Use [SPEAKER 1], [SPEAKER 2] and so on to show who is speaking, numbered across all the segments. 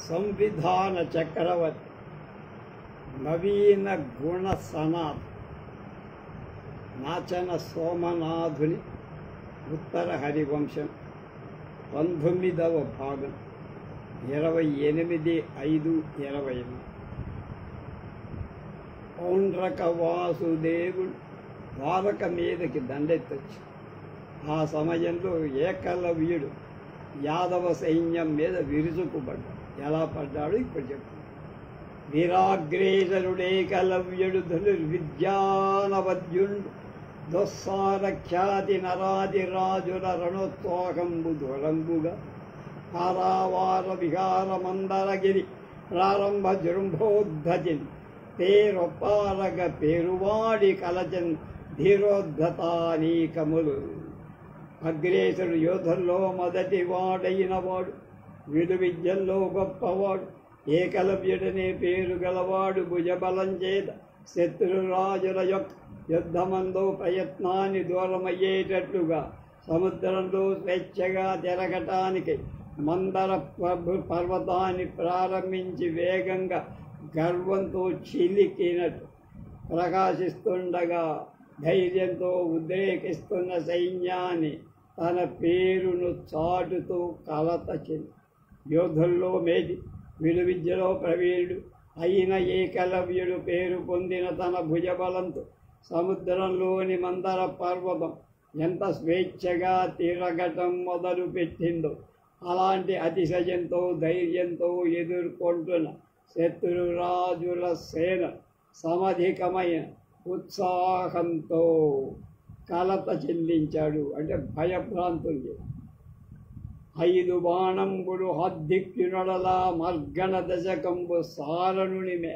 [SPEAKER 1] సంవిధాన చక్రవర్తి, నవీన గుణ సనాథ్, నాచన సోమనాథుని ఉత్తర హరివంశం 19వ భాగం 28/5/20. పౌండ్రక వాసుదేవుడు ద్వారక మీదకి దండెత్తొచ్చు. ఆ సమయంలో ఏకలవ్యుడు యాదవ సైన్యం మీద విరుచుకుపడ్డాడు. ఎలా పడ్డాడు ఇప్పుడు చెప్తాను. వీరాగ్రేసరుడేకలవ్యుడు ధనుర్విద్యానవద్యుండు, దుస్సార ఖ్యాతి నరాది రాజుల రణోత్సాహంబు దూరంబుగా, పారావార విహార మందరగిరి ప్రారంభ జృంభోద్ధతిని పేరొప్పారగ పేరువాడి కలచన్ ధీరోద్ధతానీకములు. అగ్రేసుడు యోధుల్లో మొదటి వాడైన వాడు, విధు విద్యల్లో గొప్పవాడు, ఏకలవ్యుడనే పేరు గలవాడు. భుజబలం చేత శత్రురాజుల యొక్క యుద్ధమందో ప్రయత్నాన్ని దూరమయ్యేటట్లుగా సముద్రంలో స్వేచ్ఛగా తిరగటానికి మందర పర్వతాన్ని ప్రారంభించి వేగంగా గర్వంతో చిలికినట్టు ప్రకాశిస్తుండగా ధైర్యంతో ఉద్రేకిస్తున్న సైన్యాన్ని తన పేరును చాటుతూ కలత చెంది యోధుల్లో మేటి విలు విద్యలో ప్రవీణుడు అయిన ఏకలవ్యుడు పేరు పొందిన తన భుజబలంతో సముద్రంలోని మందర పర్వతం ఎంత స్వేచ్ఛగా తిరగటం మొదలు పెట్టిందో, అలాంటి అతిశయంతో ధైర్యంతో ఎదుర్కొంటున్న శత్రురాజుల సేన సమధికమైన ఉత్సాహంతో కలత చెందించాడు. అంటే భయభ్రాంతులు. 5 బాణంబులు హద్దిక్యునొడలా మర్గణ దశకంబు సారణునిమే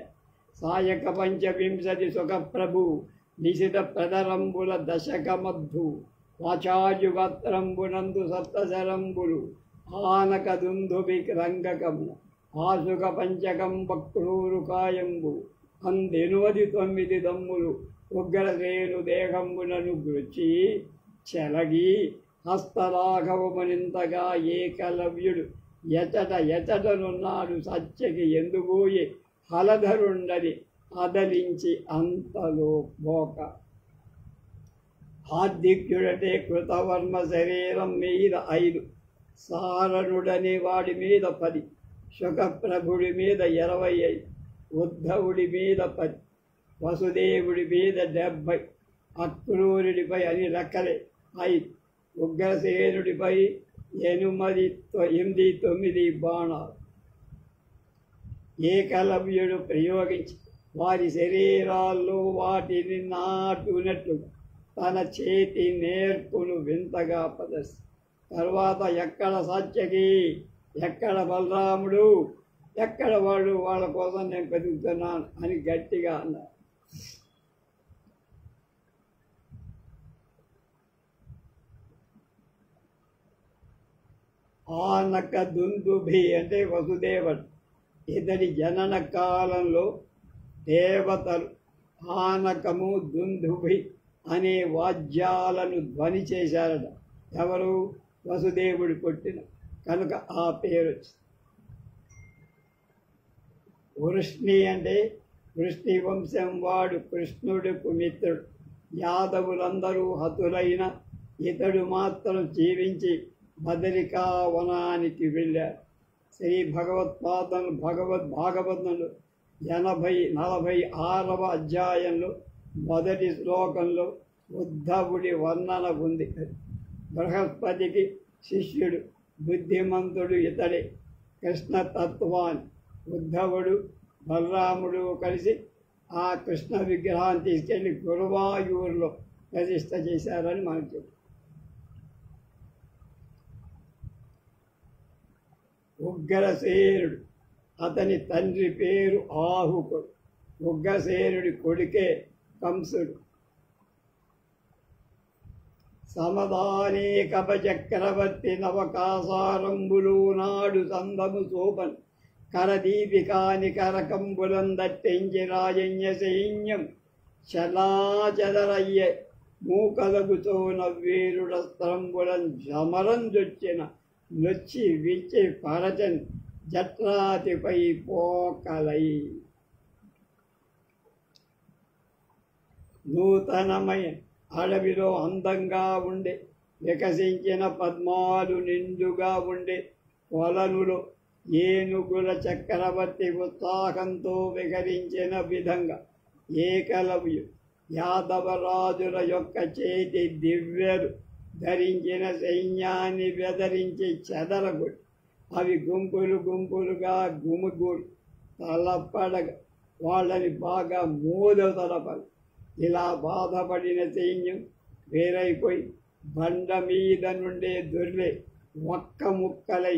[SPEAKER 1] సాయక 25 సుఖప్రభు నిశిత ప్రదరంబుల దశకమద్ధు వాచాయుగత్రంబునందు సప్తశరంబులు ఆనక దుందుభి రంగకము ఆసుక పంచకం వక్రూరు కాయంబు 9 దమ్ములు ఉగ్రసేను దేహంబునను గృచి చెలగి హస్తరాఘవమునింతగా ఏకలవ్యుడు ఎచటనున్నాడు సత్యకి ఎందుబోయి హలధరుండని అదలించి అంతలో పోక. హార్దిక్యుడటే కృతవర్మ శరీరం మీద 5, సారణుడనే వాడి మీద 10, శుకప్రభుడి మీద 25, ఉద్ధవుడి మీద 10, వసుదేవుడి మీద 70, అక్రూరుడిపై అని లెక్కలే 5, ఉగ్రసేనుడిపై 9 బాణాలు ఏకలవ్యుడు ప్రయోగించి వారి శరీరాల్లో వాటిని నాటునట్లుగా తన చేతి నేర్పును వింతగా ప్రదర్శి. తర్వాత ఎక్కడ సత్యకి, ఎక్కడ బలరాముడు, ఎక్కడ వాళ్ళు, వాళ్ళ కోసం నేను వెతుకుతున్నాను అని గట్టిగా అన్నారు. ఆనక దుందుభి అంటే వసుదేవుడు. ఇతడి జనన కాలంలో దేవతలు ఆనకము దుందుభి అనే వాద్యాలను ధ్వని చేశారట. ఎవరు? వసుదేవుడు పుట్టిన కనుక ఆ పేరు వచ్చింది. వృష్ణి అంటే వృష్ణి వంశం వాడు కృష్ణుడికి మిత్రుడు. యాదవులందరూ హతులైన ఇతడు మాత్రం జీవించి బదరికా వనానికి వెళ్ళారు. శ్రీ భగవత్పాదను భాగవతంలో 46వ అధ్యాయంలో మొదటి శ్లోకంలో ఉద్ధవుడి వర్ణన ఉంది. బృహస్పతికి శిష్యుడు, బుద్ధిమంతుడు ఇతడే. కృష్ణతత్వాన్ని ఉద్ధవుడు బలరాముడు కలిసి ఆ కృష్ణ విగ్రహాన్ని తీసుకెళ్ళి గురువాయూరులో ప్రతిష్ఠ చేశారని మనకు చెప్పారు. ఉగ్రసేనుడు, అతని తండ్రి పేరు ఆహుకుడు. ఉగ్రసేనుడి కొడుకే కంసుడు. సమదానేకప చక్రవర్తి నవకాసారంబులు నాడు సందము సోపన్ కరదీపికాని కరకంబులం దట్టించి రాజన్య సైన్యం చలాచదరయ్య మూకలగుతో నవ్వేరుడస్త్రంబులం జమరం జొచ్చిన నొచ్చి విచ్చి పరచన్ జట్రాతిపై పోకలై. నూతనమైన అడవిలో అందంగా ఉండే వికసించిన పద్మాలు నిండుగా ఉండే కొలనులో ఏనుగుల చక్రవర్తి ఉత్సాహంతో విహరించిన విధంగా ఏకలవ్యు యాదవరాజుల యొక్క చేతి దివ్యలు ధరించిన సైన్యాన్ని బెదిరించి చెదరగొట్టి అవి గుంపులు గుంపులుగా గుమిగూడి తలపడగా వాళ్ళని బాగా మోదతలపలు. ఇలా బాధపడిన సైన్యం వేరైపోయి బండ మీద నుండే దొర్లే ఒక్క ముక్కలై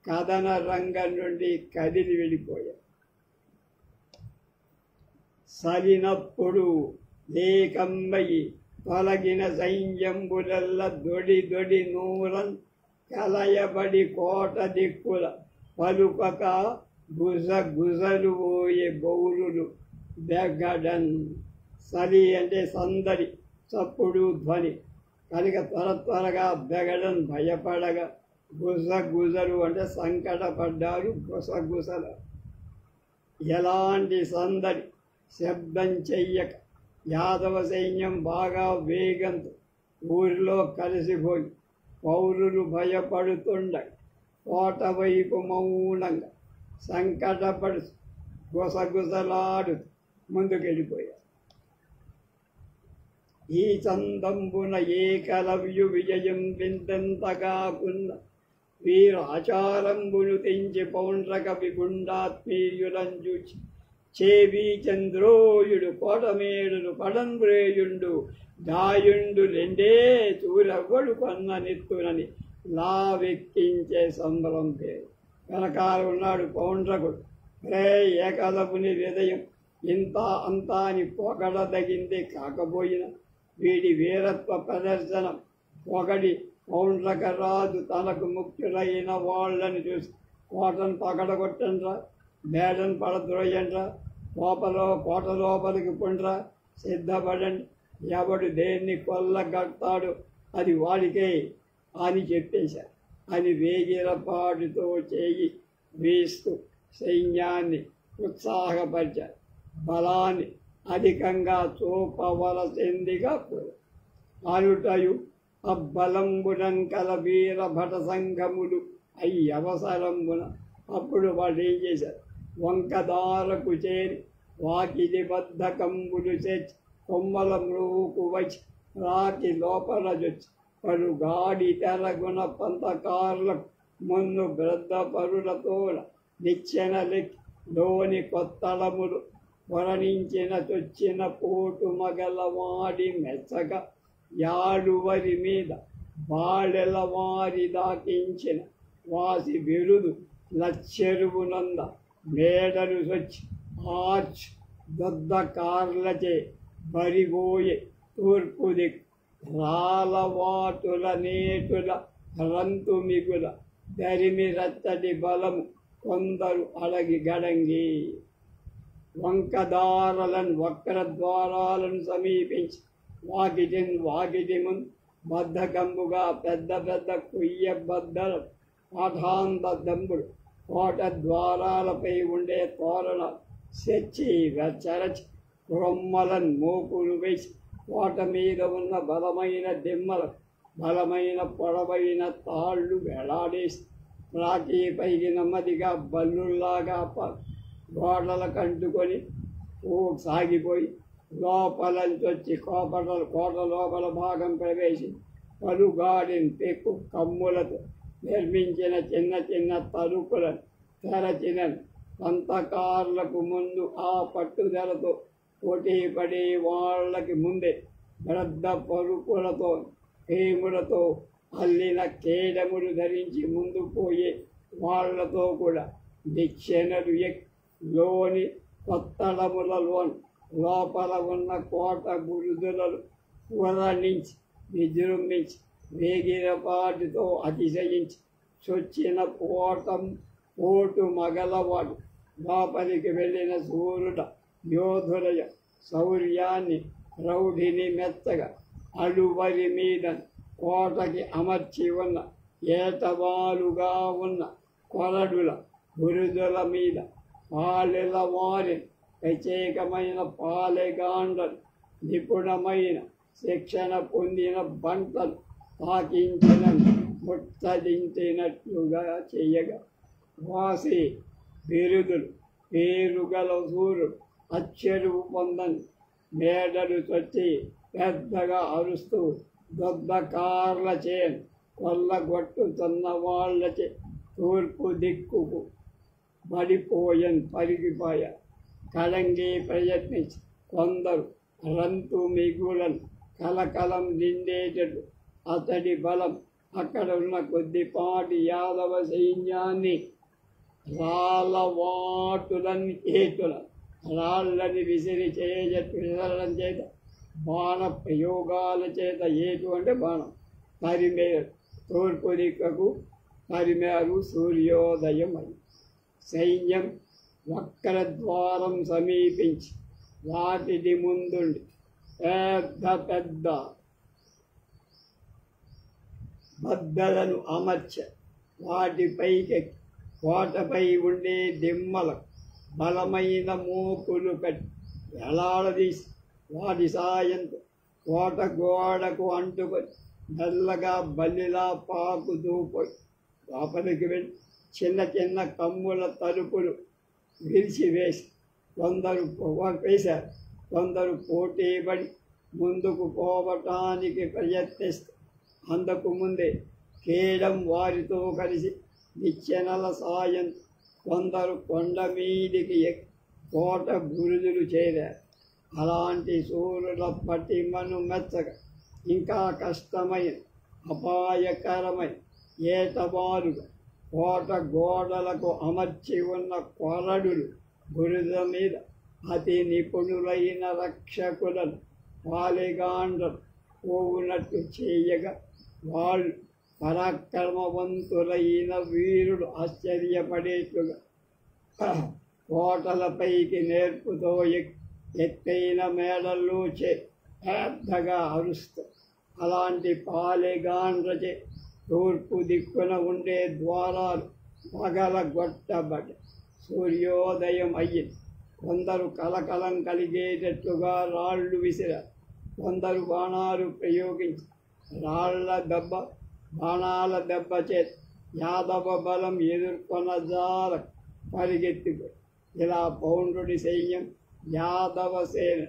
[SPEAKER 1] కథన రంగం నుండి కదిలి వెళ్ళిపోయారు. సలినప్పుడు లేకమ్మయి తొలగిన సైన్యంబులల్ల దొడి దొడి నూరన్ కలయబడి కోట దిక్కుల పలుకక గుజ గుజలు పోయే బౌరులు బెగడన్. సలి అంటే సందడి, చప్పుడు, ధ్వని కనుక త్వరగా బెగడన్ భయపడగా, గుజగుజలు అంటే సంకటపడ్డారు, గుసగుసల. ఎలాంటి సందడి శబ్దం చెయ్యక యాదవ సైన్యం బాగా వేగంతో ఊరిలో కలిసిపోయి పౌరులు భయపడుతుండగా కోట వైపు మౌనంగా సంకటపడు గుసగుసలాడు ముందుకెళ్ళిపోయారు. ఈ చందంబున ఏకలవ్యు విజయం వింతెంతగాకున్న వీరు ఆచారంబును తెంచి పౌండ్రక విగుండాత్మీయులను చూచి చేవి చంద్రోయుడు కోటమేడును పడంబ్రేయుండు దాయుండు రెండే చూరవ్వడు కొన్న నెత్తునని లావెక్కించే సంబరం పేరు. వెనకాల ఉన్నాడు పౌండ్రకుడు. రే ఏకలవుని హృదయం ఇంత అంతా అని పొగడదగింది కాకపోయినా వీడి వీరత్వ ప్రదర్శనం ఒకటి పౌండ్రక రాజు తనకు ముఖ్యులైన వాళ్ళని చూసి కోటను పగడగొట్టండ్రా, మేడను పడద్రోయండ్రా, కోట లోపలికి పొండ్రా, సిద్ధపడండి, ఎవడు దేన్ని కొల్లగడతాడు అది వాడికే అని చెప్పేశారు అని వేగిరపాటుతో చేయి వేస్తూ సైన్యాన్ని ఉత్సాహపరిచారు. బలాన్ని అధికంగా చూపవలసిందిగా కోరారు. అనుటయు అబ్బలంబునం కల వీర భట సంఘములు అయి అవసరంబున. అప్పుడు వాళ్ళు ఏం చేశారు, వంకదారకు చేరి వాకిలి బద్ధకంబులు చేర్చి కొమ్మల మ్రోకు వచ్చి రాకి లోపల జొచ్చి పరుగాడి తెరగున పంతకారులకు మున్ను బ్రద్ద పరులతోల నిచ్చెన లెక్కి లోని కొత్తళములు వరణించిన చొచ్చిన పోటు మగలవాడి మెచ్చగా యాడువరి మీద బాళెలవారి దాకించిన వాసి బిరుదు లచ్చెరువునంద మేడలు సొచ్చి ఆర్చ్ దొద్ద కార్లచే బరిగోయే తూర్పు దిక్కు రాలవాటుల నేటుల రంతు మిగుల దరిమి రచ్చటి బలము కొందరు అడగి గడంగి. వంకదారలను వక్ర ద్వారాలను సమీపించి వాకిటి ముందు బద్ధకంబుగా పెద్ద పెద్ద కొయ్య బద్దలు పాఠాంతంబులు కోట ద్వారాలపై ఉండే తోరణాలు సెచ్చి వెచ్చరచి కొమ్మలను మోపులు వేసి కోట మీద ఉన్న బలమైన దిమ్మలకు బలమైన పొడవైన తాళ్ళు వేలాడేసి రాకి పైకి నెమ్మదిగా బల్లుల్లాగా గోడల కంటుకొని సాగిపోయి లోపలంచొచ్చి కోట లోపల భాగం ప్రవేశి పలుగాడిన పెక్కు కమ్ములతో నిర్మించిన చిన్న చిన్న తలుపులను తెరచిన పంతకారులకు ముందు ఆ పట్టుదలతో పోటీ పడే వాళ్ళకి ముందే బ్రద్ద పరుపులతో హేములతో అల్లిన కేడములు ధరించి ముందు పోయే వాళ్లతో కూడా నిచ్చెనలు లోని కొత్తడములలోని లోపల ఉన్న కోట బురుదులను వర్ణించి విజృంభించి వేగిరపాటితో అతిశయించి చొచ్చిన పోటు మగలవాడు లోపలికి వెళ్ళిన సూర్యుడ యోధుల శౌర్యాన్ని రౌఢిని మెత్తగా అడువరి మీద కోటకి అమర్చి ఉన్న ఏటవాలుగా ఉన్న కొరడుల బురుజుల మీద పాలెల వారి ప్రత్యేకమైన పాలెగాండ్లను నిపుణమైన శిక్షణ పొందిన బంటలు తాకించిన ముట్టడించినట్లుగా చేయగా వాసి బిరుదులు పేరుగల సూర్యుడు అచ్చెరువు పొందని మేడలు చొచ్చి పెద్దగా అరుస్తూ దొద్దకార్ల చేను కొల్లగొట్టుతున్న వాళ్ళచే తూర్పు దిక్కుకు పరిగిపోయా కళంగి ప్రయత్నించి కొందరు రంతు మిగులను కలకలం నిండేటట్టు అతడి బలం అక్కడ ఉన్న కొద్దిపాటి యాదవ సైన్యాన్ని రాళ్ళని విసరడం చేత బాణ ప్రయోగాల చేత ఏటు అంటే బాణం తరిమేరు తూర్పు దిక్కకు తరిమేరు సూర్యోదయం అని సైన్యం వక్రద్వారం సమీపించి వాటిని ముందుండి పెద్ద పెద్ద బద్దలను అమర్చ వాటిపైకి కోటపై ఉండే దిమ్మల బలమైన మోపులు కట్టి ఎలాడదీసి వాటి సాయంతో కోట గోడకు అంటుకొని నల్లగా బల్లిలా పాకుతూ పోయి లోపలికి వెళ్ళి చిన్న చిన్న కమ్ముల తలుపులు విరిచివేసి కొందరు పోటీపడి ముందుకు పోవటానికి ప్రయత్నిస్తే అందుకు ముందే కేడం వారితో కలిసి నిచ్చెనల సాయం కొందరు కొండ మీదికి కోట బురుజులు చేరారు. అలాంటి సూర్యుల పటిమను మెచ్చగా ఇంకా కష్టమైన అపాయకరమైన ఏటబారుగా కోట గోడలకు అమర్చి ఉన్న కొరడులు బురద మీద అతి నిపుణులైన రక్షకులను పాలిగాండ్రలు పోవునట్టు చేయగా వాళ్ళు పరాక్రమవంతులైన వీరులు ఆశ్చర్యపడేట్లుగా కోటలపైకి నేర్పుతో ఎత్తైన మేడల్లో పెద్దగా అరుస్తూ అలాంటి పాలెగాండ్రచే తూర్పు దిక్కున ఉండే ద్వారాలు పగలగొట్టబడి సూర్యోదయం అయ్యింది. కొందరు కలకలం కలిగేటట్లుగా రాళ్ళు విసిరారు. కొందరు బాణాలు ప్రయోగించి బాణాల దెబ్బ చేత యాదవ బలం ఎదుర్కొనజాల పరిగెత్తిపోయి ఇలా పౌండ్రుడి సైన్యం యాదవ సేన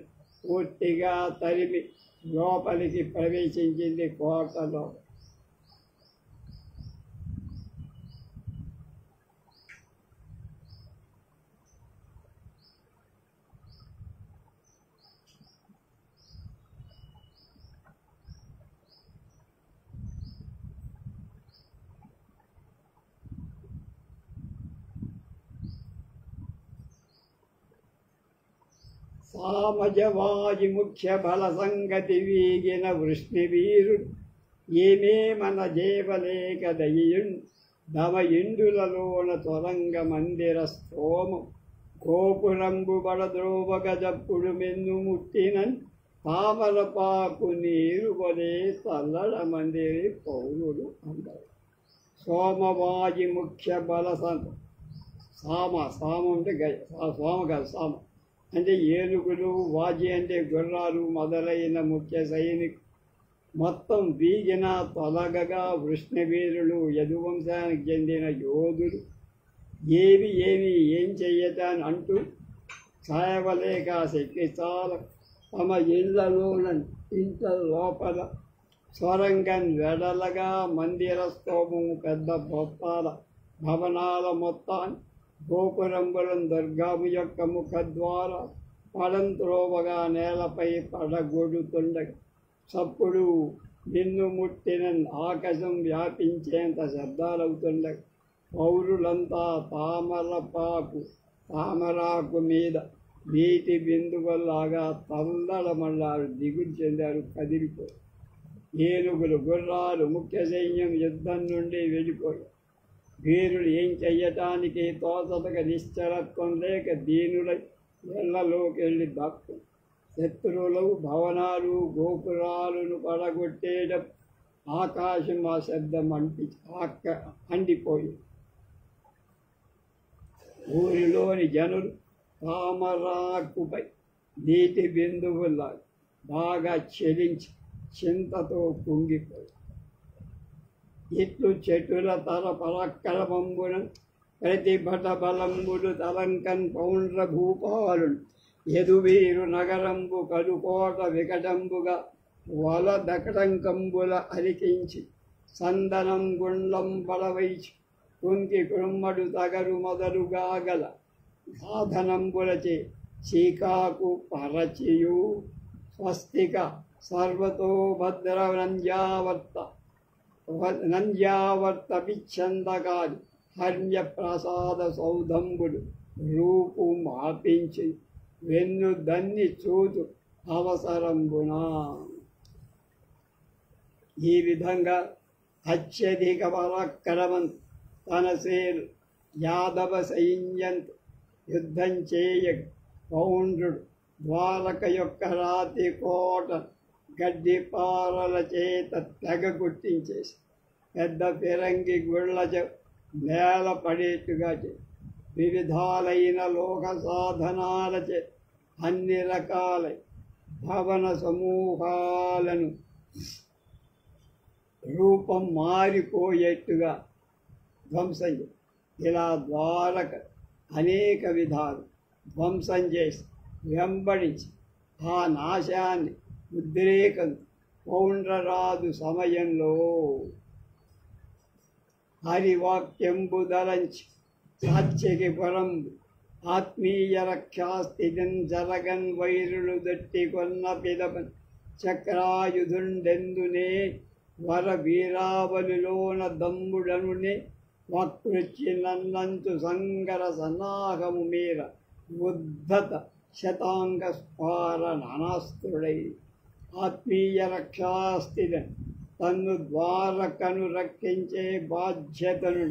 [SPEAKER 1] పూర్తిగా తరిమి లోపలికి ప్రవేశించింది కోటలో. సామజవాజి ముఖ్య బల సంగతి వీగిన వృష్ణివీరుడు ఏమే మన జీవలేక దయ్యుండు దమయిండులలోన తొరంగ మందిర స్తోమం గోపురంబు బడద్రోవగ జప్పుడు మెన్ను ముట్టినన్ తామరపాకు నీరు వలే తల్లడ మందిరి పౌరుడు అందరు. సోమవాజి ముఖ్య బల సామ అంటే సోమ కాదు సామ అంటే ఏనుగులు, వాజి అంటే గుర్రాలు మొదలైన ముఖ్య సైనికులు మొత్తం వీగిన తొలగగా వృష్ణవీరులు యదువంశానికి చెందిన యోధులు ఏం చెయ్యటాని అంటూ సాయవలేక శక్తి చాలా తమ ఇంట లోపల స్వరంగం వెడలగా మందిర స్తోమము పెద్ద బొప్పాల భవనాల మొత్తాన్ని గోపురంబులం దుర్గాము యొక్క ముఖద్వారా పడంత్రోవగా నేలపై పడగొడుతుండగా చప్పుడు నిన్ను ముట్టిన ఆకాశం వ్యాపించేంత శబ్దాలవుతుండగా పౌరులంతా తామరాకు మీద నీటి బిందువుల్లాగా తల్లడమల్లారు, దిగులు చెందారు, కదిలిపోయారు. ఏనుగులు, గుర్రాలు, ముఖ్య సైన్యం యుద్ధం నుండి వెళ్ళిపోయారు. వీరులు ఏం చెయ్యటానికి తోచదగ నిశ్చలత్వం లేక దీనులై ఇళ్లలోకి వెళ్ళి దక్కు శత్రువులు భవనాలు గోపురాలను పడగొట్టేయడం ఆకాశం ఆ శబ్దం అండిపోయి ఊరిలోని జనులు తామరాకుపై నీటి బిందువుల్లా బాగా చెలించి చింతతో కుంగిపోయి ఇట్లు చెట్టుల తర పరాక్రమంబున ప్రతిభట బలంబులు తలంకన్ పౌండ్ర భూపాలుడు ఎదువీరు నగరంబు కడుకోట వికటంబుగా వల దకటంకంబుల అలికించి సందనం గుండ్లం బలవైచి కుంకి కుమ్మడు తగరు మొదలుగా గల సాధనంబులచే చీకాకు పరచియు స్వస్తిక సర్వతో భద్ర నంజావర్త విచ్ఛందకాది హర్మ్య ప్రసాద సౌధంబుడు రూపు మాపించి వెన్ను దన్ని చూతు అవసరంబునా. ఈ విధంగా అత్యధిక పరాక్రమంతో తన సేలు యాదవ సైన్యంతో యుద్ధం చేయ పౌండ్రుడు ద్వారక యొక్క రాతి కోట గడ్డిపారల చేత తెగ గుర్తించేసి పెద్ద ఫిరంగి గుళ్ళ నేల పడేట్టుగా వివిధాలైన లోక సాధనాలచే అన్ని రకాల భవన సమూహాలను రూపం మారిపోయేట్టుగా ధ్వంసం ఇలా ద్వారక అనేక విధాలు ధ్వంసం చేసి వెంబడించి ఆ నాశాన్ని ఉద్రేకం పౌండ్రరాదు సమయంలో హరివాక్యంబుదలంచి సాత్యకి పరంబు ఆత్మీయ రక్షాస్థితిన్ జరగన్ వైరులు దట్టి కొన్న పిదపన్ చక్రాయుధుండెందునే వర వీరావలిలోన దమ్ముడనునే వక్ృచ్చి నన్నంచు సంగర సన్నాహము మీర ఉద్ధత శతాంగ స్పార నానాస్త్రుడై ఆత్మీయ రక్షాస్థితిని తన్ను ద్వారకను రక్షించే బాధ్యతను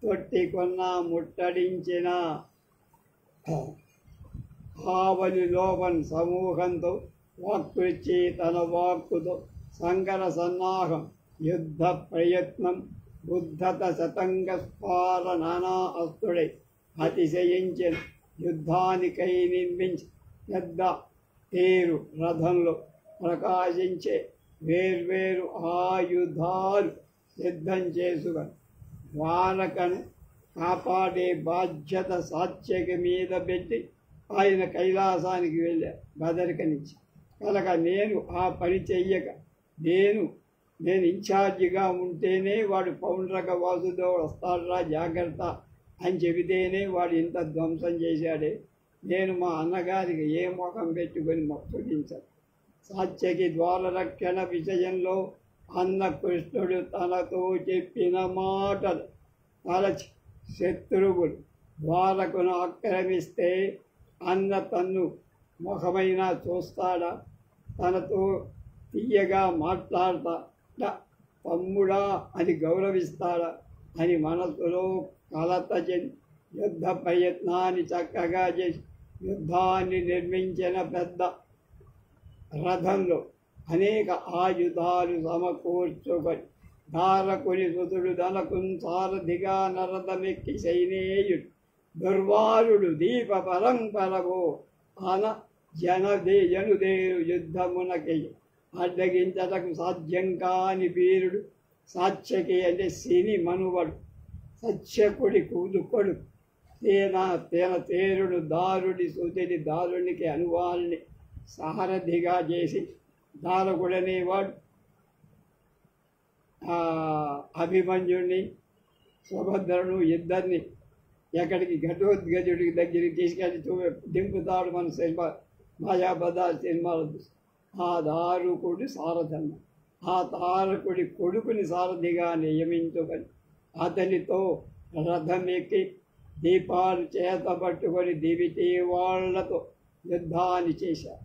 [SPEAKER 1] తొట్టికొన్న ముట్టడించిన ఆవలి లోపన్ సమూహంతో వాక్కుచ్చి తన వాక్కుతో సంగర సన్నాహం యుద్ధ ప్రయత్నం ఉద్ధత శతంగ స్పార నానా అస్తుడై అతిశయించిన యుద్ధానికై నిర్మించి పెద్ద తేరు రథంలో ప్రకాశించే వేర్వేరు ఆయుధాలు సిద్ధం చేసుకొని ద్వారకను కాపాడే బాధ్యత సాత్యకి మీద పెట్టి ఆయన కైలాసానికి వెళ్ళారు బదరికనిచ్చి. కనుక నేను ఆ పని చెయ్యక నేను ఇన్ఛార్జిగా ఉంటేనే వాడు పౌండ్రక వాసుదేవుడు వస్తాడురా జాగ్రత్త అని చెబితేనే వాడు ఇంత ధ్వంసం చేశాడే. నేను మా అన్నగారికి ఏ ముఖం పెట్టుకొని మొక్కుడించాను. సాత్యకి ద్వారరక్షణ విషయంలో అన్న కృష్ణుడు తనతో చెప్పిన మాటలు తలచి శత్రువులు ద్వారకును ఆక్రమిస్తే అన్న తన్ను ముఖమైనా చూస్తాడా, తనతో తీయగా మాట్లాడతాడా, తమ్ముడా అని గౌరవిస్తాడా అని మనసులో కలత చెంది యుద్ధ ప్రయత్నాన్ని చక్కగా చేసి యుద్ధాన్ని నిర్మించిన పెద్ద రథంలో అనేక ఆయుధాలు సమకూర్చుకొని ధారకుని సుతుడు ధనకున్ సారథిగా నరథమెక్కి సైనేయుడు దుర్వారుడు దీప పరంపరవో అన జనుదేరు యుద్ధమునకి అడ్డగించటకు సాధ్యం కాని వీరుడు సాత్యకి అంటే శని మనువడు సత్యకుడి కూదుకొడు తేన తేరుడు దారుడి సుతుడి దారునికి అనువాల్ని సారథిగా చేసి దారకుడనేవాడు అభిమన్యుడిని సుభద్రను ఇద్దరిని ఎక్కడికి ఘటోద్గజుడికి దగ్గరికి తీసుకెళ్ళి దింపుతాడు మన సినిమా మాయాబజ సినిమాలు. ఆ దారుకుడు సారథన్న ఆ తారకుడి కొడుకుని సారథిగా నియమించుకొని అతనితో రథమెక్కి దీపాలు చేత పట్టుకొని దివిటీ వాళ్లతో యుద్ధాన్ని చేశారు.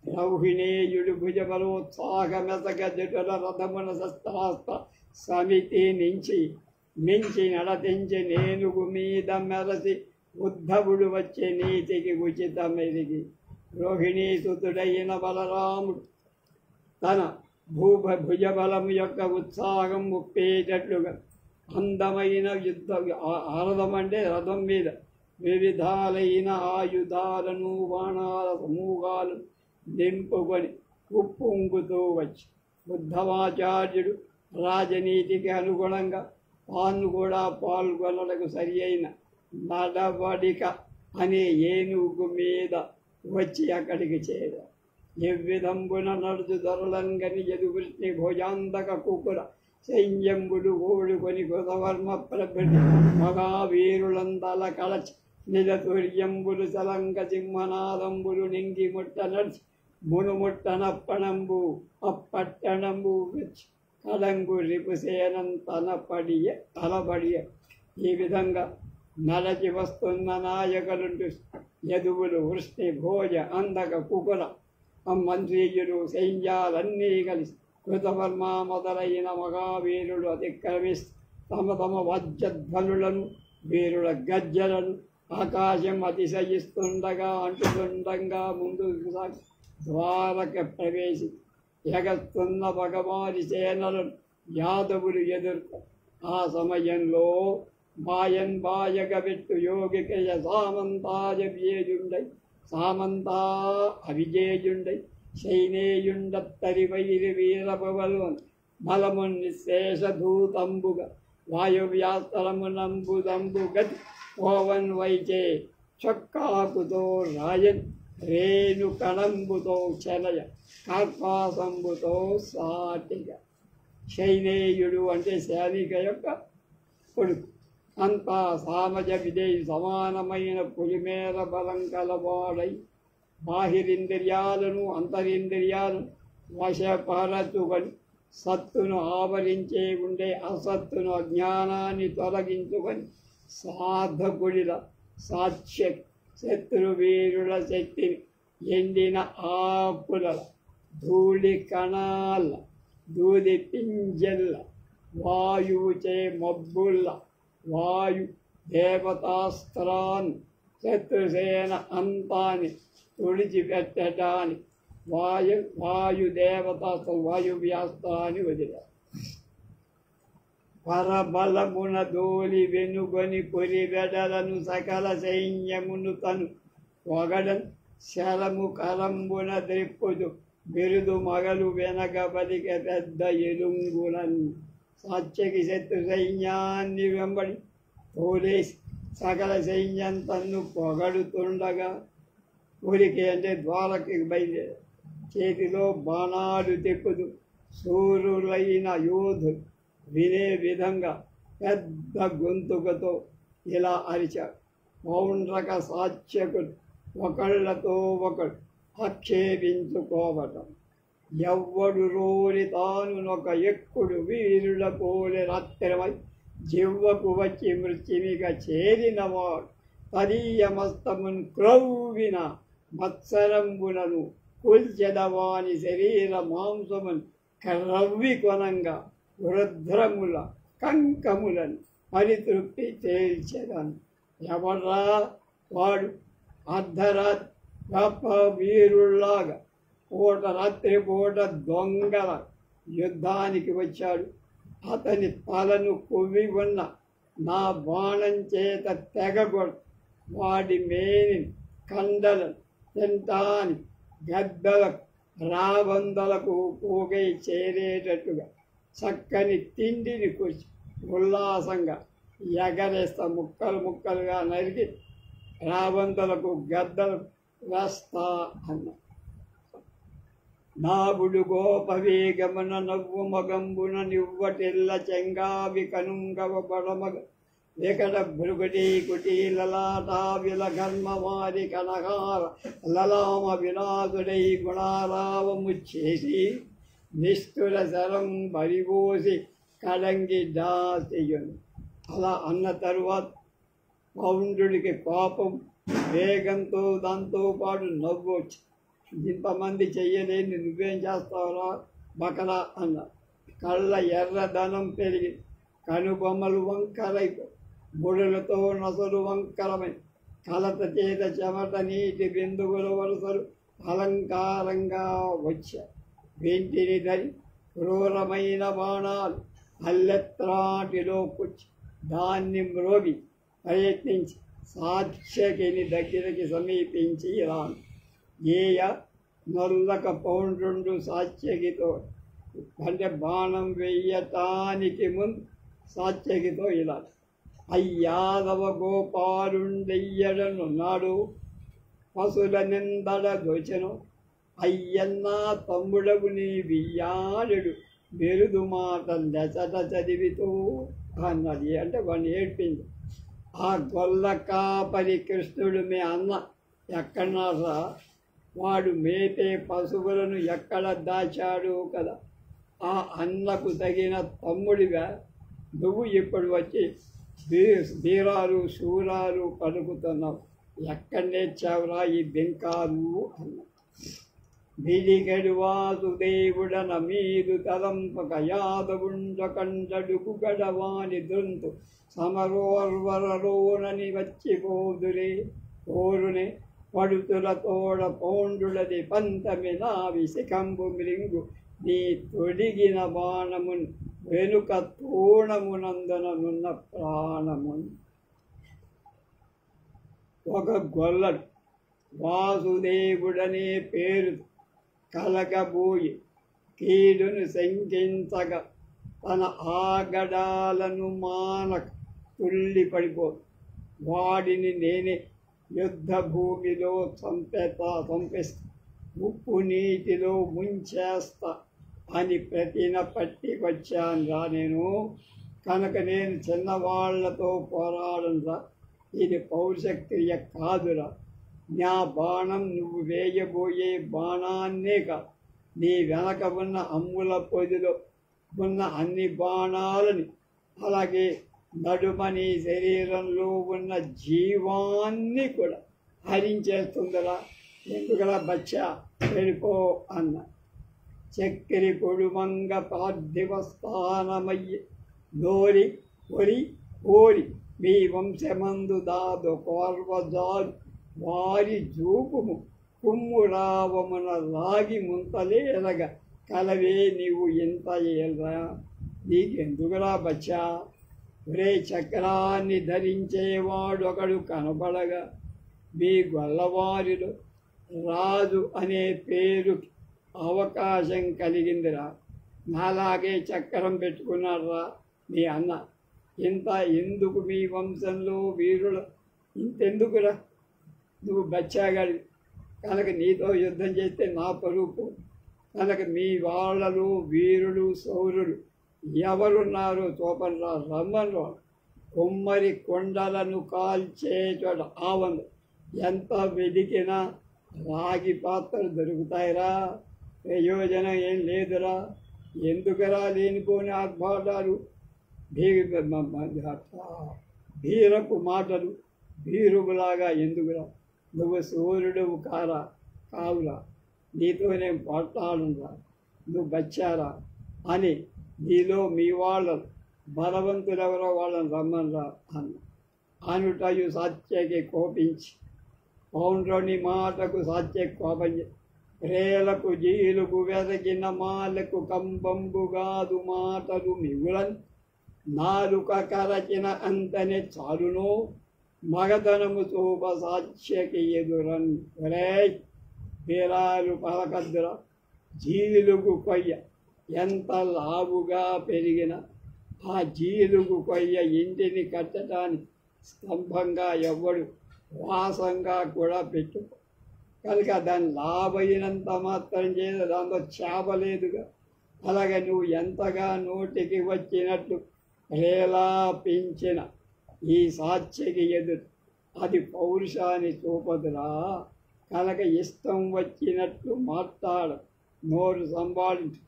[SPEAKER 1] రౌహిణేయుడు భుజబలోత్సాహమెసగ జటుల రథమున శస్త్రాస్త్ర సమితి నుంచి మించి నడతించి నేనుగు మీద మెరసి ఉద్ధవుడు వచ్చే నీతికి ఉచితమెరిగి రోహిణీ సుతుడైన బలరాముడు తన భుజబలము యొక్క ఉత్సాహం ముప్పేటట్లుగా అందమైన ఆరథం అంటే రథం మీద వివిధాలైన ఆయుధాలను బాణాల సమూహాలు నింపుకొని ఉప్పొంగుతూ వచ్చి బుద్ధమాచార్యుడు రాజనీతికి అనుగుణంగా తాను కూడా పాల్గొనలకు సరి అయిన నడవడిక అనే ఏనుగు మీద వచ్చి అక్కడికి చేరారు. ఎవ్విధంబున నడుచు దొరలంగని ఎదుగురిని భోజాంతక కుకుర సైన్యంబులు ఓడుకొని కృతవర్మ ప్రభృతి మహావీరులందల కళచి నిజతుర్యంబులు సలంక సింహనాదంబులు నింగి ముట్ట నడిచి మునుముట్టనప్పణంబు అప్పట్టణంబు వచ్చి కలంగు రిపుసేనం తలబడియ. ఈ విధంగా నడచి వస్తున్న నాయకులు యదువులు వృష్ణి భోజ అందక కుకుల మంత్రీయులు సైన్యాలన్నీ కలిసి కృతవర్మ మొదలైన మహావీరులు అతిక్రమిస్తూ తమ తమ వాద్యధ్వనులను వీరుల గజ్జలను ఆకాశం అతిశయిస్తుండగా అంటుతుండగా ముందుకు సాగి ద్వారక ప్రవేశి ఎగస్తున్న భగవాని సేనలను యాదవులు ఎదుర్కొ. ఆ సమయంలో మాయన్ బాయగబెట్టు యోగికయ సామంతాయ వ్యేజుండై సామంతా అవిజేయుండై శైనేయుండత్తరి వైరి వీరపవల్వన్ బలమున్ నిశేషధూతంబుగా వాయువ్యాస్తరమునంబుదంబు గతి ఓవన్ వైచే చొక్కాకుతో రాయన్ రేణు కణంబుతో చెలయ కార్పాసంబుతో సాటిగా. శైనేయుడు అంటే సైనిక యొక్క కొడుకు. అంతా సామజ విధేయు సమానమైన పులిమేర బలం కలవాడై బాహిరింద్రియాలను అంతరింద్రియాలను వశపరచుకొని సత్తును ఆవరించే ఉండే అసత్తును అజ్ఞానాన్ని తొలగించుకొని సాధకుడిల సాక్ష్య శత్రువీరుల శక్తిని ఎండిన ఆకుల ధూళి కణాల దూది పింజల్ల వాయువుచే మబ్బుల్ల వాయు దేవతాస్త్రాన్ని శత్రుసేన అంతాన్ని తుడిచిపెట్టడానికి వాయుదేవతాస్త్రం వాయువ్యాస్త్రాన్ని వదిలారు. పరబలమున దోలి వెనుగొని పొరి వెడలను సకల సైన్యమును తను పొగడన్ శరము కరంబున ద్రిప్పుదు బిరుదు మగలు వెనక బలిక పెద్ద ఎలుంగులను సాత్యకి శత్రు సైన్యాన్ని వెంబడి తోలేసి సకల సైన్యం తన్ను పొగడుతుండగా ఊరికి అంటే ద్వారకి బయలుదేరి చేతిలో బాణాలు తిప్పుదు సూర్యులైన యోధులు వినే విధంగా పెద్ద గొంతుకతో ఇలా అరిచారు. పౌండ్రక సాత్యకులు ఒకళ్ళతో ఒకడు ఆక్షేపించుకోవటం. ఎవ్వడు రోరి తానునొక ఎక్కుడు వీరుల పోలి రాత్రిమై జివ్వకు వచ్చి మృత్యుమిగా చేరినవాడు తదీయమస్తమున్ క్రౌవిన మత్సరంబులను కూల్చెదవాని శరీర మాంసమున్ క్రవ్వి కొనంగా వృద్ధ్రముల కంకములను పరితృప్తి తేల్చెదను. ఎవడ్రా వాడు అర్ధరాత్రి గొప్ప వీరుల్లాగా రాత్రి పూట దొంగల యుద్ధానికి వచ్చాడు. అతని తలను కొవ్వి ఉన్న నా బాణం చేత తెగగొడు వాడి మేని కండలను తింటాని గద్దలకు రాబందలకు పోగై చేరేటట్టుగా చక్కని తిండిని కూర్చి ఉల్లాసంగా ఎగరేస్తా ముక్కలు ముక్కలుగా నరికి రాబందలకు గద్దలకు వేస్తా అన్న. నాబుడు గోపవేగమున నవ్వు మగంబున నివ్వటిల్ల చెంగావి కనుంగవ బడమగ వికట భృగుటి కుటీలలాటా విలఘర్మవారి కనహార లలామ వినాశుడై గుణారావముచ్చేసి నిష్ఠుర శరం బరిపోసి కడంగి దాసియును. అలా అన్న తరువాత పౌండ్రుడికి కోపం వేగంతో దాంతో పాటు నవ్వు వచ్చి ఇంతమంది చెయ్యలేని నువ్వేం చేస్తావురా బకరా అన్న. కళ్ళ ఎర్రదనం పెరిగి కనుబొమ్మలు వంకరైపో ముడులతో నొసలు వంకరమై కలత చేత చెమట నీటి బిందువుల వరుసలు అలంకారంగా వచ్చారు. వెంటిని ధరి క్రూరమైన బాణాలు అల్లెత్రాటిలో కూర్చి దాన్ని మ్రోగి ప్రయత్నించి సాత్యకిని దగ్గరికి సమీపించి ఇలా ఏయ నొల్లక పౌండ్రుండు సాత్యకితో అంటే బాణం వెయ్యటానికి ముందు సాత్యకితో ఇలా అయ్యాదవ గోపాలుండెయ్యడనున్నాడు పశుల నిందడ దోచెను అయ్యన్న తమ్ముడవు నీ వియ్యాడు మెరుదు మాటలు దెసట చదివితూ అన్నది అంటే వాడిని ఏడ్పింది. ఆ గొల్ల కాపరి కృష్ణుడు మీ అన్న ఎక్కడన్నారా, వాడు మేపే పశువులను ఎక్కడ దాచాడు కదా, ఆ అన్నకు తగిన తమ్ముడిగా నువ్వు ఇప్పుడు వచ్చి ధీరాలు శూరాలు పలుకుతున్నావు, ఎక్కడ నేర్చావురా ఈ బెంకారు అన్న. బిడిగడు వాసుదేవుడన మీదు తలంపక యాదవుండ కండడుకు గడవాని దొంతు సమరోర్వరలోనని వచ్చిపోదురే ఓరునే పడుతుల తోడ పౌండులది పంతమి నావి శిఖంబు మృంగు నీ తొడిగిన బాణమున్ వెనుక తోణమునందననున్న ప్రాణమున్. ఒక గొల్లడు వాసుదేవుడనే పేరు కలగబోయి కీడును శంకించగా తన ఆగడాలను మానక తుల్లి పడిపోదు. వాడిని నేనే యుద్ధ భూమిలో చంపేస్తా, ఉప్పు నీటిలో ముంచేస్తా అని ప్రతిన పట్టి వచ్చాను రా నేను. కనుక నేను చిన్నవాళ్లతో పోరాడనురా, ఇది పౌరుషక్రియ కాదురా. నా బాణం నువ్వు వేయబోయే బాణాన్నే కాదు, నీ వెనక ఉన్న అమ్ముల పొదిలో ఉన్న అన్ని బాణాలని, అలాగే నడుమ నీ శరీరంలో ఉన్న జీవాన్ని కూడా హరించేస్తుందిరా. ఎందుకలా బచ్చా వెళ్ళిపో అన్న. చక్కెరి కొడుమంగ పార్థివ స్థానమయ్యి దోరి ఒరి ఓరి మీ వంశమందు దాదు కోర్వజాలు వారి జూపుము కుమ్ము రావమున లాగి ముంతలేరగ కలవే నీవు ఇంత ఏల్రా, నీకెందుకురా బచ్చా. ఒరే చక్రాన్ని ధరించేవాడు ఒకడు కనబడగా మీ గొల్లవారిలో రాజు అనే పేరు అవకాశం కలిగిందిరా. నాలాగే చక్రం పెట్టుకున్నారా మీ అన్న. ఇంత ఎందుకు మీ వంశంలో వీరులు ఇంతెందుకురా, నువ్వు బచ్చాగాడి కనుక నీతో యుద్ధం చేస్తే నా పరుపు. కనుక మీ వాళ్ళలో వీరులు శౌరులు ఎవరున్నారో చూపండిరా, రమ్మన్రా. కొమ్మరి కొండలను కాల్చే చోట ఆవందు ఎంత వెదికినా రాగి పాత్రలు దొరుకుతాయిరా, ప్రయోజనం ఏం లేదురా. ఎందుకురా లేనిపోని ఆర్భాటాలు, భీరపు మాటలు, భీరువులాగా ఎందుకురా. నువ్వు సూర్యుడు కావురా, నీతో నేను పోట్లాడురా, నువ్వు బచ్చారా అని నీలో మీ వాళ్ళ బలవంతులెవరో వాళ్ళని రమ్మన్రా అన్న. అనుటయు సాత్యకి కోపించి పౌండ్రుని మాటకు సాత్య కోపం ప్రేలకు జీలుకు వెదగిన మాలకు కంబంబుగాదు మాటలు మిగులన్ నాలుక కరచిన అంతనే చాలునో మగధనము చూప సాత్యకి ఎదురన్. ఒరే వీరాలు పలకద్దురా, జీలుగు కొయ్య ఎంత లావుగా పెరిగిన ఆ జీలుగు కొయ్య ఇంటిని కట్టడానికి స్తంభంగా ఎవ్వడు వాసంగా కూడా పెట్టుకో. కనుక దాన్ని లాభైనంత మాత్రం చేత దాంతో చేపలేదుగా. అలాగే నువ్వు ఎంతగా నోటికి వచ్చినట్టు ప్రేలాపించిన ఈ సాత్యకి ఎదురు అది పౌరుషాన్ని చూపదురా. కనుక ఇష్టం వచ్చినట్టు మాట్లాడ, నోరు సంభాళించు.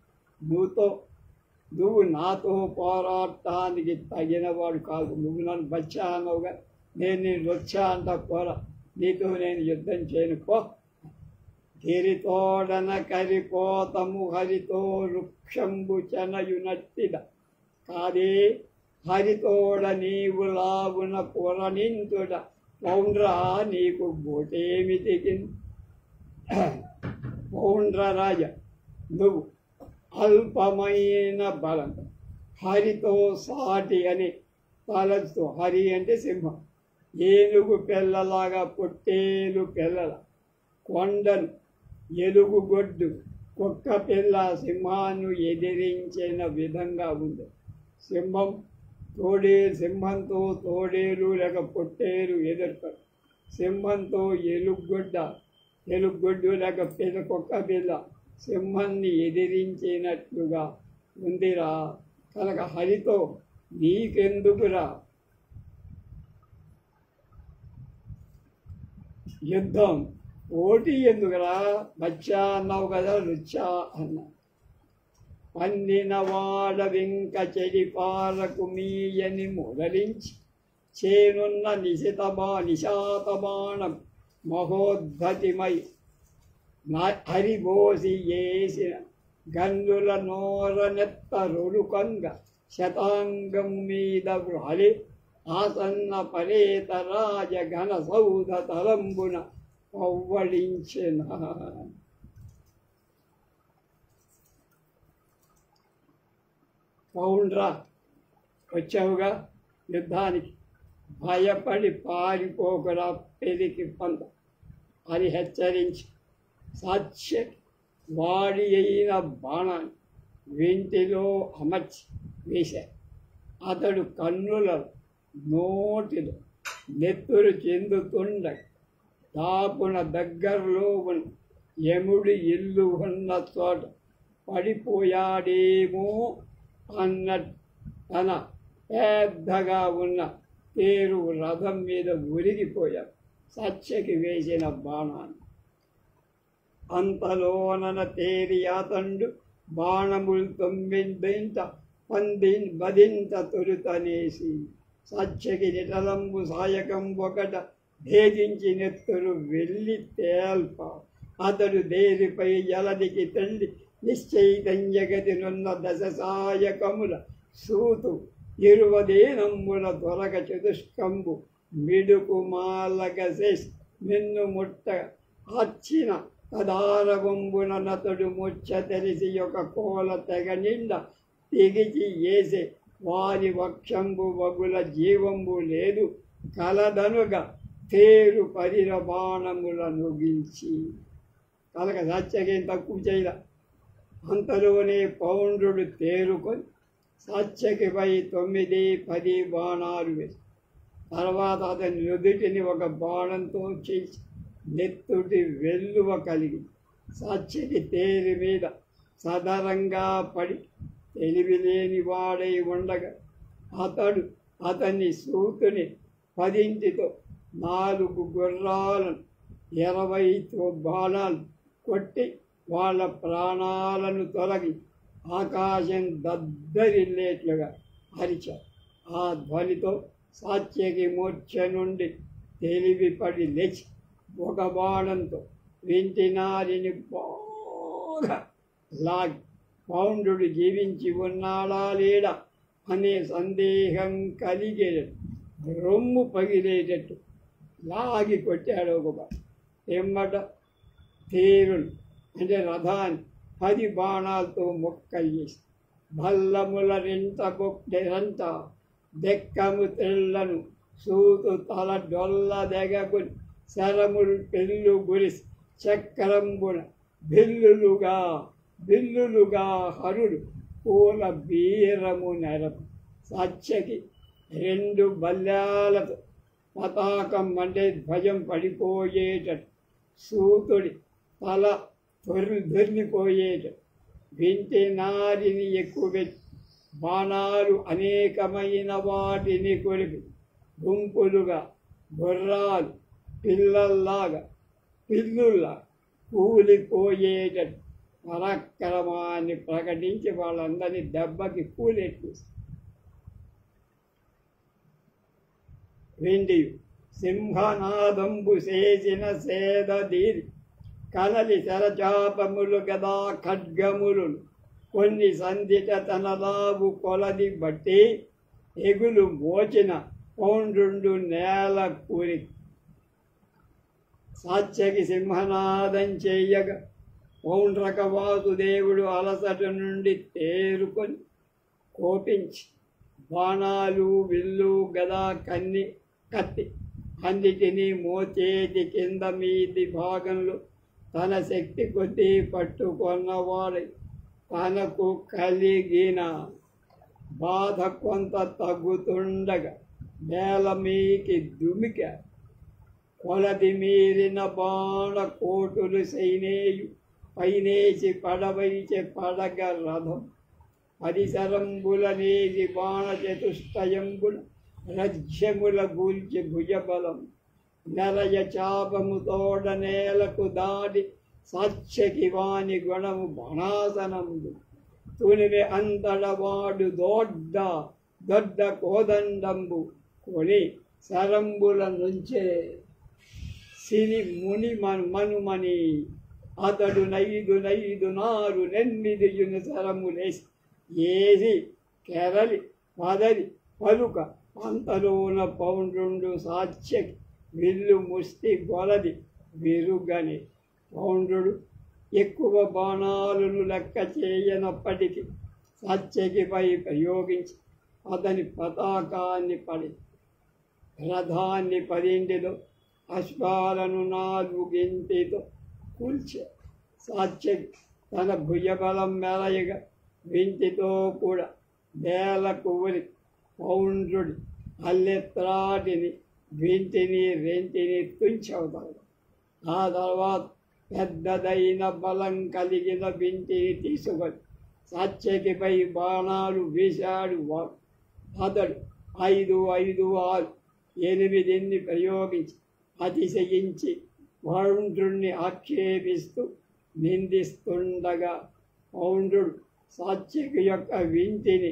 [SPEAKER 1] నువ్వు నాతో పోరాటానికి తగినవాడు కాదు. నువ్వు నన్ను బచ్చా అన్నావుగా, నేను నేను వచ్చా అంట పోరా, నీతో నేను యుద్ధం చేయను పో. గిరితోడన కరిపోతము హరితో వృక్షంబు చెనయునట్టిద కాదే హరితోడ నీవు లావున పురనింతుడ పౌండ్రా నీకు బోటేమి దిగింది. పౌండ్ర రాజ, నువ్వు అల్పమైన బలం హరితో సాటి అని తలస్తూ, హరి అంటే సింహం, ఏనుగు పిల్లలాగా పొట్టేలు పిల్లల, కొండను ఎలుగుగొడ్డు కుక్క పిల్ల సింహాన్ని ఎదిరించిన విధంగా ఉంది. సింహంతో తోడేలు లేక పొట్టేలు ఎదుర్కొంది. సింహంతో ఎలుగొడ్డు లేక కుక్క పిల్ల సింహాన్ని ఎదిరించినట్లుగా ఉందిరా. కనుక హరితో నీకెందుకురా యుద్ధం, పోటీ ఎందుకురా, బచ్చా అన్నావు కదా, రుచ్చా అన్నా. పండిన వాడవింక చెడిపాలకు మీయని మొదలించి చేనున్న నిశాతబాణం మహోద్ధతిమై హరిబోసి వేసిన గన్నుల నోరనెత్త రొడుకంగ శతాంగం మీద వ్రాలి ఆసన్న పరేత రాజ ఘన సౌధ తలంబున పవ్వడించిన. పౌండ్రా, వచ్చావుగా యుద్ధానికి, భయపడి పారిపోకురా పెరికి పంత అని హెచ్చరించి సాక్ష్య వాడి అయిన బాణాన్ని వింటిలో అమర్చి వేశారు. అతడు కన్నుల నోటిలో నెత్తురు చెందుతుండ దాపున దగ్గరలో ఉన్న యముడి ఇల్లు ఉన్న చోట పడిపోయాడేమో అన్నట్టు తన పెద్దగా ఉన్న తేరు రథం మీద ఉరిగిపోయాడు సత్యకి వేసిన బాణాన్ని. అంతలోనన తేరి అతండు బాణములు 9 బదింత తొలుతనేసి సత్యకి నిటలంబు సాయకం ఒకట భేదించి నెత్తురు వెళ్ళి తేల్ప. అతడు దేరిపై జలదికి తల్లి నిశ్చైతన్యగతినున్న దశ సాయకముల సూతు 20 నంబుల త్వరగ చతుష్కంబు మిడుకు మాలగసేసి నిన్ను ముట్ట ఆర్చిన తదారవంబున నతడు ముచ్చ తెలిసి ఒక కోల తెగ నిండా తెగిచి వేసే వారి వక్షంబు వగుల జీవంబు లేదు కలదనుగా తేరు పరిర బాణముల నొగిల్చి. కలక సత్యకేం తక్కువ చేయల. అంతలోనే పౌండ్రుడు తేరుకొని సత్యకి పై 9, 10 బాణాలు వేసి తర్వాత అతని నుదుటిని ఒక బాణంతో చేసి నెత్తుటి వెల్లువ కలిగి సత్యకి తేరి మీద సదరంగా పడి తెలివిలేని వాడై ఉండగా అతడు అతన్ని సూతుని 10తో 4 గుర్రాలను 20 బాణాలు కొట్టి వాళ్ళ ప్రాణాలను తొలగి ఆకాశం దద్దరిల్లేట్లుగా అరిచారు. ఆ ధ్వనితో సాత్యకి మూర్ఛ నుండి తెలివిపడి లేచి ఒక బాణంతో వింటినారిని బాగా లాగి పౌండ్రుడు జీవించి ఉన్నాడా లేడా అనే సందేహం కలిగేటట్టు రొమ్ము పగిలేటట్టు లాగి కొట్టాడు ఒక బాణ. ఎమ్మట తేరును అంటే రథాన్ని 10 బాణాలతో మొక్కలు చేసి భల్లముల రెంట దెక్కము తెల్లను సూతు తల డొల్ల దెగకుని శరములు పెళ్ళు గురిసి చక్రంబున బిల్లులుగా హరుడు పూల బీరము నెరపు. సత్యకి 2 బల్యాలతో పతాకం అంటే ధ్వజం పడిపోయేటట్టు సూతుడి తల దొర్లిపోయేటట్టు వింటి నారిని ఎక్కువెట్టి బాణాలు అనేకమైన వాటిని కొలిపి గుంపులుగా గుర్రాలు పిల్లుల్లా కూలిపోయేటట్టు పరాక్రమాన్ని ప్రకటించి వాళ్ళందరినీ దెబ్బకి కూలెట్టేస్తారు. వెండి సింహనాదంబు చేసిన సేదీరి కనలి శరచాపములు గదా ఖడ్గములు కొన్ని సంధిట తనలావు కొలది బట్టి ఎగులు మోచిన పౌండ్రుండు నేల కూరి. సాత్యకి సింహనాదం చెయ్యగా పౌండ్రక వాసుదేవుడు అలసట నుండి తేరుకొని కోపించి బాణాలు విల్లు గద కత్తి అన్నిటినీ మోచేతి కింద మీది భాగంలో తన శక్తి కొద్దీ పట్టుకొన్నవాడు తనకు కలిగిన బాధ కొంత తగ్గుతుండగా నేల మీకి దుమిక కొలది మీరిన బాణ కోటులు సైనేయు పైనేసి పడవైచే పడగ రథం పరిసరంబుల నేసి బాణ చతుష్టయంబుల రజ్యముల గూల్చి భుజబలం నెలయ చాపము తోడ నేలకు దాడి సత్యకి వాని గుణము బాణాసనంబు తునివి అంతడవాడు దొడ్డ కోదండంబు కొని సరంబుల నుంచే సిని ముని మనుమని అతడు నైదు నారు నెన్నిదియుని సరములేసి ఏసి కెరలి పదరి పలుక అంతలోన పౌండ్రుండు సాత్యకి విల్లు ముష్టి గొలది విరుగని పౌండ్రుడు ఎక్కువ బాణాలను లెక్క చేయనప్పటికీ సత్యకిపై ప్రయోగించి అతని పతాకాన్ని పడి రథాన్ని 10 అశ్వాలను 4 గింటితో కూల్చే సాత్యకి తన భుజబలం మెలయగా వింటితో కూడా నేల కువరి పౌండ్రుడి అల్లెత్రాటిని వింటిని రెంటిని తుంచవుతాడు. ఆ తర్వాత పెద్దదైన బలం కలిగిన వింటిని తీసుకొని సత్యకిపై బాణాలు వేశాడు. అతడు 5, 5, 6, 8 ప్రయోగించి అతిశయించి పౌండ్రుణ్ణి ఆక్షేపిస్తూ నిందిస్తుండగా పౌండ్రుడు సాత్యకి యొక్క వింటిని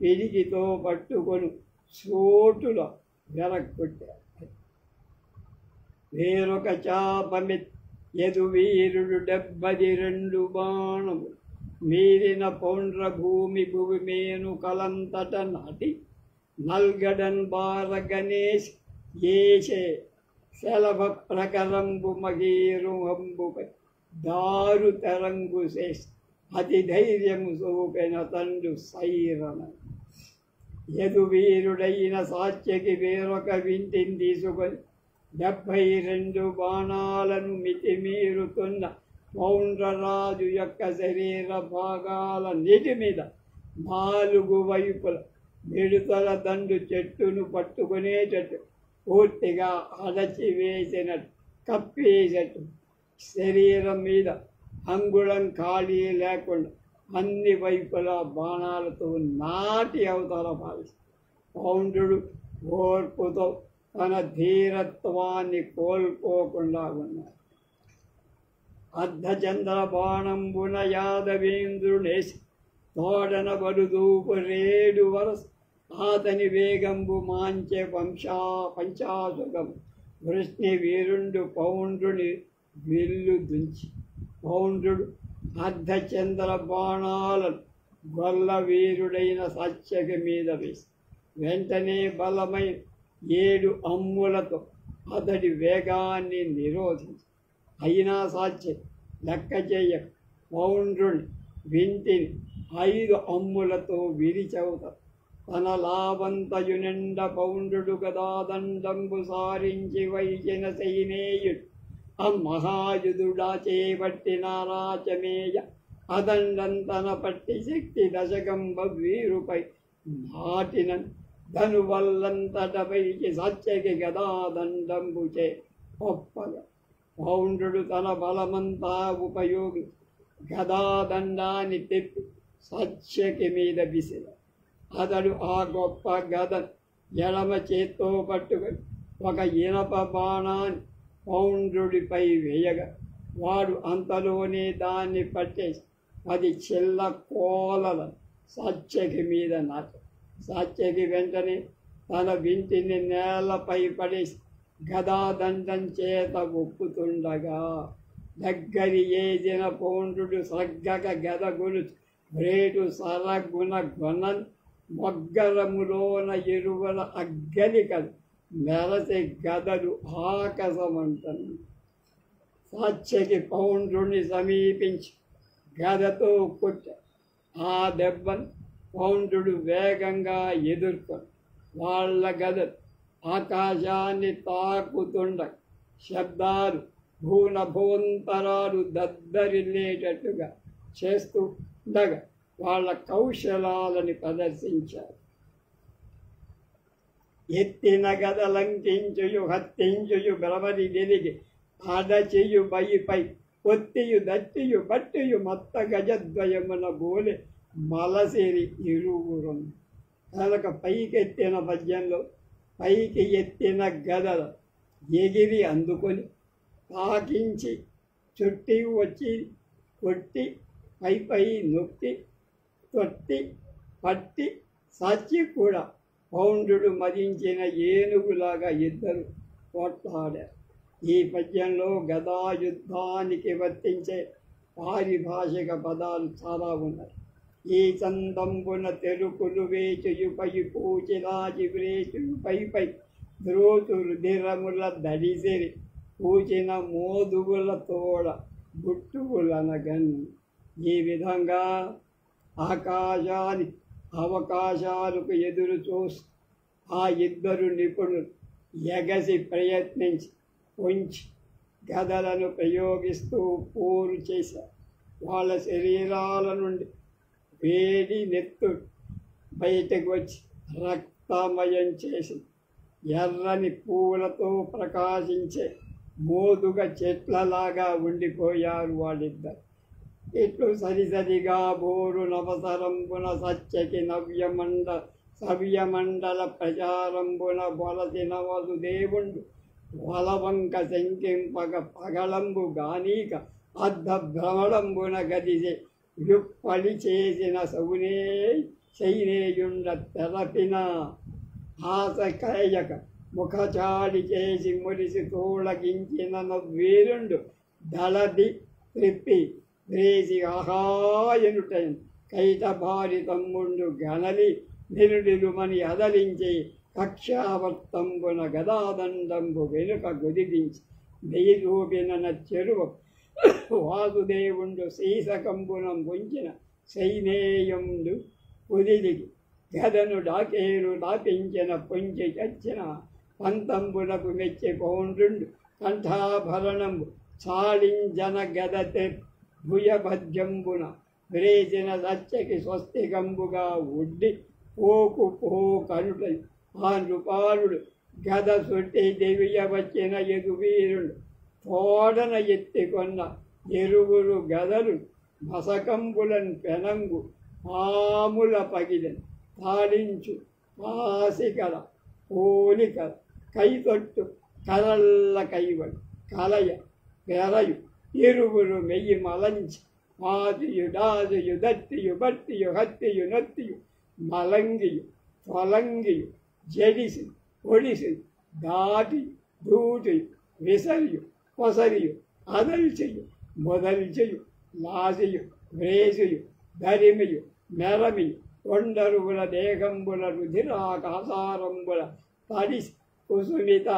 [SPEAKER 1] పిడికితో పట్టుకొని చోటులో వెలక్కొట్టాడు. వేరొక చాపమెత్తి యదువీరుడు 72 బాణము మీరిన పౌండ్ర భూమి మేను కలంతట నాటి నల్గడన్ బార గణేష్ ఏషే శలభ ప్రకరంబు మగీరు హంబుపై దారు తరంగు శేష్ అతి ధైర్యము సోపెన తండు సైరణ యదువీరుడైన సాత్యకి వేరొక వింటిని తీసుకొని 72 బాణాలను మితిమీరుతున్న పౌండ్రరాజు యొక్క శరీర భాగాలన్నిటి మీద 4 వైపుల మిడుతల దండు చెట్టును పట్టుకునేటట్టు పూర్తిగా అడచివేసినట్టు కప్పేసేట్టు శరీరం మీద అంగుళం ఖాళీ లేకుండా అన్ని వైపులా బాణాలతో నాటి అవతల భావిస్తాడు. పౌండ్రుడు ఓర్పుతో తన ధీరత్వాన్ని కోల్పోకుండా ఉన్నాడు. అర్ధచంద్ర బాణంబున యాదవేంద్రుడేసి తోడన బడుదూపు 7 వరస అతని వేగంబు మాంచె పంచాసుగం వృష్ణి వీరుండు పౌండ్రుని విల్లు దుంచి పౌండ్రుడు అర్ధచంద్ర బాణాలను గొల్ల వీరుడైన సత్యకి మీద వేసి వెంటనే బలమైన 7 అమ్ములతో అతడి వేగాన్ని నిరోధించి అయినా సాత్యకి లెక్క చెయ్య పౌండ్రుని వింటిని 5 అమ్ములతో విరిచవుతారు. తన లాభంతయు నిండ పౌండ్రుడు గదాదండంబు సారించి వైచిన సైనేయుడు అమ్మహాయుధుడా చేపట్టిన రాచమేయ అదండంతన పట్టి శక్తి దశకంబ వీరుపై నాటిన ధనువల్లంతటపైకి సత్యకి గదాదండంబుచే ఒప్పగా పౌండ్రుడు తన బలమంతా ఉపయోగి గదాదండాన్ని తిప్పి సత్యకి మీద విసిర అతడు ఆ గొప్ప గదను ఎడమ చేత్తో పట్టుకొని ఒక ఇనప బాణాన్ని పౌండ్రుడిపై వేయగా వాడు అంతలోనే దాన్ని పట్టేసి 10 చిల్ల కోలలను సత్యకి మీద నాట సత్యకి వెంటనే తన వింటిని నేలపై పడేసి గదాదండం చేత ఒప్పుతుండగా దగ్గరి ఏజిన పౌండ్రుడు సగ్గక గదగులు వ్రేటు సరగుణ గొనన్ మొగ్గరములోన ఎరువల అగ్గలికలు మెరసి గదలు ఆకాశమంటను. సత్యకి పౌండ్రుని సమీపించి గదతో కొట్ట ఆ దెబ్బను పౌండ్రుడు వేగంగా ఎదుర్కొని వాళ్ళ గదలు ఆకాశాన్ని తాకుతుండ శబ్దాలు భూనభోంతరాలు దద్దరిల్లేటట్టుగా చేస్తుండగా వాళ్ళ కౌశలాలని ప్రదర్శించారు. ఎత్తిన గదలంకించుయు హత్తించుయు భ్రమరి గెలిగి ఆడచెయ్యు బయిపై ఒత్తియు దట్టియు బట్టియు మొత్త గజద్వయమున బోలె మలసిరి ఇరువురు. కనుక పైకెత్తిన పద్యంలో పైకి ఎత్తిన గదల ఎగిరి అందుకొని తాకించి చుట్టి వచ్చి కొట్టి పై నొక్కి తొట్టి పట్టి సచ్చి కూడా పౌండ్రుడు మదించిన ఏనుగులాగా ఇద్దరు పోట్లాడారు. ఈ పద్యంలో గదాయుద్ధానికి వర్తించే పారిభాషిక పదాలు చాలా ఉన్నాయి. ఈ చందంబున తెరుకులు వేచుయు పై పూచిరాజి వ్రేచుయు పై ద్రోతులు దిరముల దడిసిరి పూచిన మోదుగుల తోడ గుట్టుగులనగన్. ఈ విధంగా ఆకాశానికి అవకాశాలకు ఎదురు చూస్తూ ఆ ఇద్దరు నిపుణులు ఎగసి ప్రయత్నించి కొంచి గదలను ప్రయోగిస్తూ పోరు చేశారు. వాళ్ళ శరీరాల నుండి వేడి నెత్తుడు బయటకు వచ్చి రక్తమయం చేసి ఎర్రని పూలతో ప్రకాశించే మోదుగ చెట్లలాగా ఉండిపోయారు వాళ్ళిద్దరు. ఇట్లు సరిసరిగా బోరు నవసరంబున సత్యకి సవ్యమండల ప్రచారంబున బొలసిన వసుదేవుండు వలవంక శంకింపగ పగళంబు గానీక అర్ధ భ్రమణంబున గదిసే యుప్పలి చేసిన సౌనే శైనేయుండ తెరపిన ఆశ కయక ముఖచాడి చేసి మురిసి తోళగించిన వీరుండు దళది త్రిప్పి వేసి ఆహాయనుటైన కైట భారి తమ్ముండు గణలి నిరుడిలుమని అదలించి కక్షావర్తంబున గదాదండంబు వెనుక గొదిగించి నెయ్యిరూపిన చెరువ వాసుదేవుండు శీసకంబునం పొంచిన సైనేయుండు కుదిలిగి గదను డాకేరు దాపించిన పొంచి చచ్చిన పంతంబునకు మెచ్చి పౌండ్రుండు కంఠాభరణంబు చాళింజన గదతే భుయభద్యంబున వ్రేసిన సత్యకి స్వస్తికంబుగా ఉడ్డి పోకు కనుట ఆ నృపాలుడు గద సుట్టి దివ్య వచ్చిన ఎగువీరుడు తోడన ఎత్తికొన్న ఎరుగురు గదలు మసకంబులను పెనంగు పాముల పగిలిన తాళించు పాసికల పోలికల కైతొట్టు కరళ్ళ కైవడు కలయ పెరయు ఇరుగురు మెయ్యి మలంచి మాదియు డాజయు దట్టియు బట్టియు హత్తియు నొత్తియు మలంగియు తొలంగియు జడిసి ఒడిసి దాటి దూటియు విసరియు కొసరియు అదల్చెయు మొదల్చెయు లాసియు వ్రేసియు ధరిమియు మెరమియు కొండరువుల దేహంబుల రుధిరాకాసారంబుల తడిసి కుసుమిత